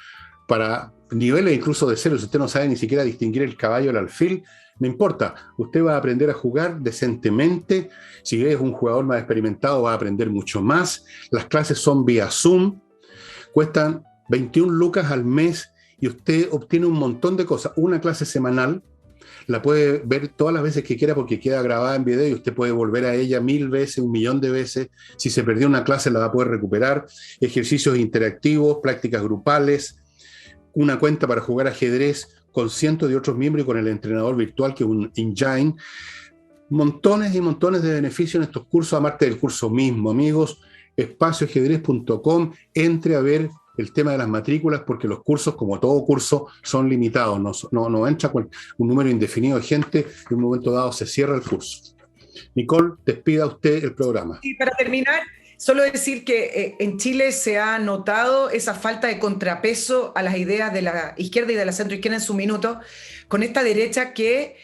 para niveles incluso de cero. Si usted no sabe ni siquiera distinguir el caballo del alfil, no importa, usted va a aprender a jugar decentemente. Si es un jugador más experimentado, va a aprender mucho más. Las clases son vía Zoom, cuestan 21 lucas al mes y usted obtiene un montón de cosas. Una clase semanal, La puede ver todas las veces que quiera porque queda grabada en video y usted puede volver a ella 1000 veces, 1.000.000 de veces. Si se perdió una clase la va a poder recuperar. Ejercicios interactivos, prácticas grupales, una cuenta para jugar ajedrez con cientos de otros miembros y con el entrenador virtual que es un engine. Montones y montones de beneficios en estos cursos, aparte del curso mismo. Amigos, espacioajedrez.com, entre a ver el tema de las matrículas, porque los cursos, como todo curso, son limitados. No entra un número indefinido de gente y en un momento dado se cierra el curso. Nicole, despida usted el programa. Y para terminar, solo decir que en Chile se ha notado esa falta de contrapeso a las ideas de la izquierda y de la centroizquierda en su minuto, con esta derecha que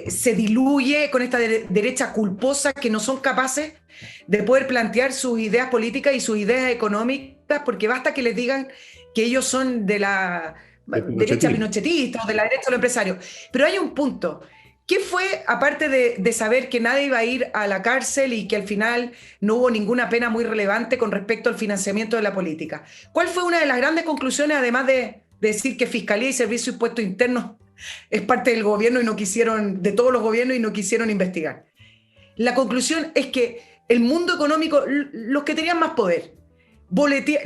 se diluye, con esta derecha culposa que no son capaces de poder plantear sus ideas políticas y sus ideas económicas, porque basta que les digan que ellos son de la derecha pinochetista o de la derecha de los empresarios. Pero hay un punto. ¿Qué fue, aparte de saber que nadie iba a ir a la cárcel y que al final no hubo ninguna pena muy relevante con respecto al financiamiento de la política? ¿Cuál fue una de las grandes conclusiones, además de decir que Fiscalía y Servicio de Impuestos Internos es parte del gobierno y no quisieron, de todos los gobiernos, y no quisieron investigar? La conclusión es que el mundo económico, los que tenían más poder,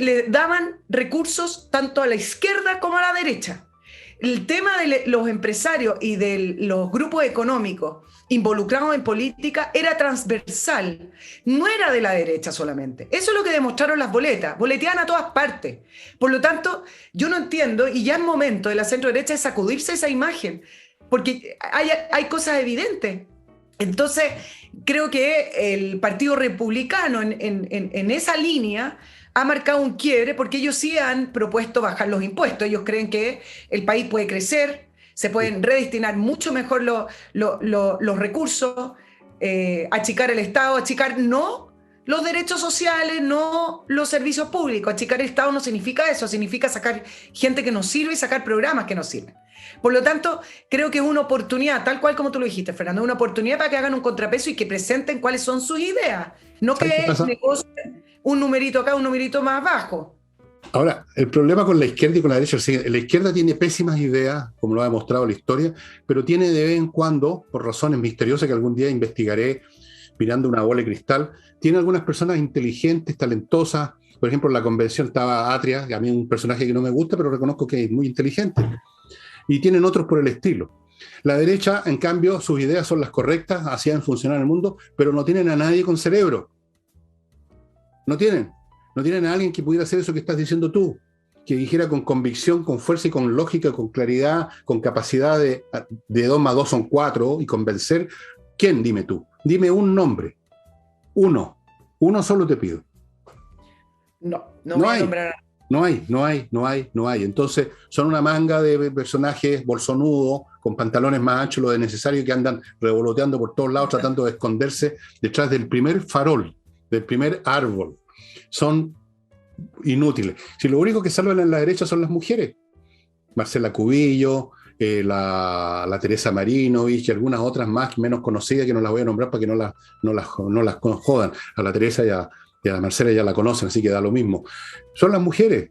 le daban recursos tanto a la izquierda como a la derecha. El tema de los empresarios y de los grupos económicos involucrados en política era transversal, no era de la derecha solamente. Eso es lo que demostraron las boletas, boleteaban a todas partes. Por lo tanto, yo no entiendo, y ya es momento de la centro derecha de sacudirse esa imagen, porque hay cosas evidentes. Entonces, creo que el Partido Republicano en esa línea ha marcado un quiebre, porque ellos sí han propuesto bajar los impuestos. Ellos creen que el país puede crecer, se pueden redestinar mucho mejor los recursos, achicar el Estado, achicar no los derechos sociales, no los servicios públicos. Achicar el Estado no significa eso, significa sacar gente que nos sirve y sacar programas que nos sirven. Por lo tanto, creo que es una oportunidad, tal cual como tú lo dijiste, Fernando, una oportunidad para que hagan un contrapeso y que presenten cuáles son sus ideas, no que negocien un numerito acá, un numerito más bajo. Ahora, el problema con la izquierda y con la derecha, la izquierda tiene pésimas ideas, como lo ha demostrado la historia, pero tiene de vez en cuando, por razones misteriosas que algún día investigaré mirando una bola de cristal, tiene algunas personas inteligentes, talentosas. Por ejemplo, en la convención estaba Atria, que a mí es un personaje que no me gusta, pero reconozco que es muy inteligente. Y tienen otros por el estilo. La derecha, en cambio, sus ideas son las correctas, hacían funcionar el mundo, pero no tienen a nadie con cerebro. No tienen a alguien que pudiera hacer eso que estás diciendo tú, que dijera con convicción, con fuerza y con lógica, con claridad, con capacidad de 2 más 2 son 4 y convencer. ¿Quién? Dime tú. Dime un nombre. Uno solo te pido. No voy a nombrar. No hay. Entonces, son una manga de personajes bolsonudos, con pantalones más anchos lo de necesario, que andan revoloteando por todos lados, tratando de esconderse detrás del primer farol, del primer árbol. Son inútiles. Si lo único que salvan en la derecha son las mujeres, Marcela Cubillo, la Teresa Marinovich y algunas otras más menos conocidas que no las voy a nombrar para que no las jodan. A la Teresa y a la Marcela ya la conocen, así que da lo mismo. Son las mujeres,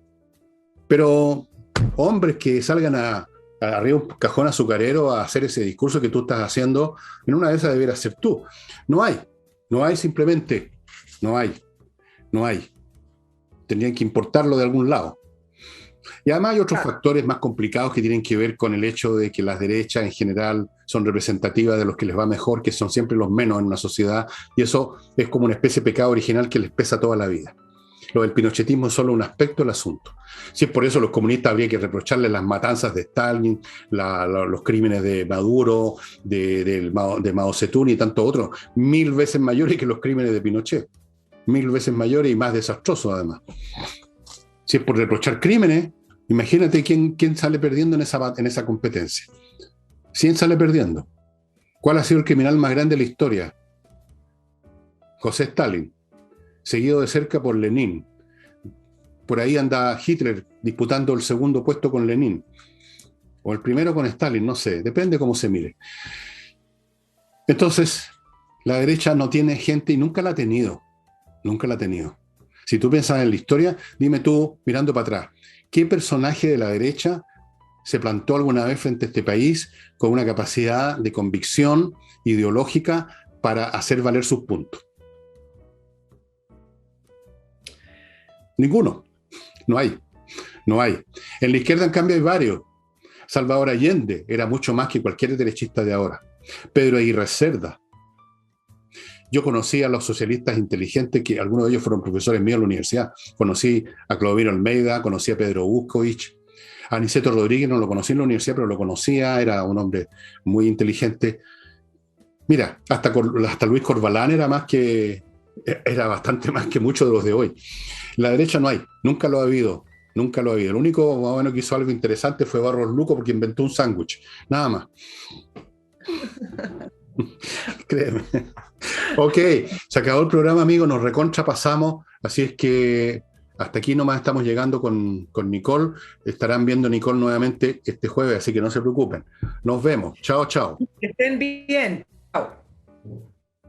pero hombres que salgan arriba un cajón azucarero a hacer ese discurso que tú estás haciendo, en una de esas deberías ser tú. No hay simplemente, no hay. Tendrían que importarlo de algún lado. Y además hay otros factores más complicados que tienen que ver con el hecho de que las derechas en general son representativas de los que les va mejor, que son siempre los menos en una sociedad, y eso es como una especie de pecado original que les pesa toda la vida. Lo del pinochetismo es solo un aspecto del asunto. Si es por eso los comunistas habría que reprocharles las matanzas de Stalin, los crímenes de Maduro, de Mao Zedong y tanto otros, 1000 veces mayores que los crímenes de Pinochet. 1000 veces mayores y más desastrosos además. Si es por reprochar crímenes, imagínate quién sale perdiendo en esa competencia. ¿Quién sale perdiendo? ¿Cuál ha sido el criminal más grande de la historia? José Stalin, seguido de cerca por Lenin. Por ahí anda Hitler disputando el segundo puesto con Lenin. O el primero con Stalin, no sé, depende cómo se mire. Entonces, la derecha no tiene gente y nunca la ha tenido. Nunca la ha tenido. Si tú piensas en la historia, dime tú, mirando para atrás, ¿qué personaje de la derecha se plantó alguna vez frente a este país con una capacidad de convicción ideológica para hacer valer sus puntos? Ninguno. No hay. No hay. En la izquierda, en cambio, hay varios. Salvador Allende era mucho más que cualquier derechista de ahora. Pedro Aguirre Cerda. Yo conocí a los socialistas inteligentes, que algunos de ellos fueron profesores míos en la universidad. Conocí a Clodomiro Almeida, conocí a Pedro Buscovich, a Aniceto Rodríguez no lo conocí en la universidad, pero lo conocía, era un hombre muy inteligente. Mira, hasta Luis Corbalán era bastante más que muchos de los de hoy. La derecha no hay, nunca lo ha habido, nunca lo ha habido. El único más o menos que hizo algo interesante fue Barros Luco porque inventó un sándwich, nada más. Créeme. Ok, se acabó el programa, amigos, nos recontrapasamos, así es que hasta aquí nomás estamos llegando con Nicole. Estarán viendo a Nicole nuevamente este jueves, así que no se preocupen. Nos vemos. Chao, chao. Que estén bien. Chao.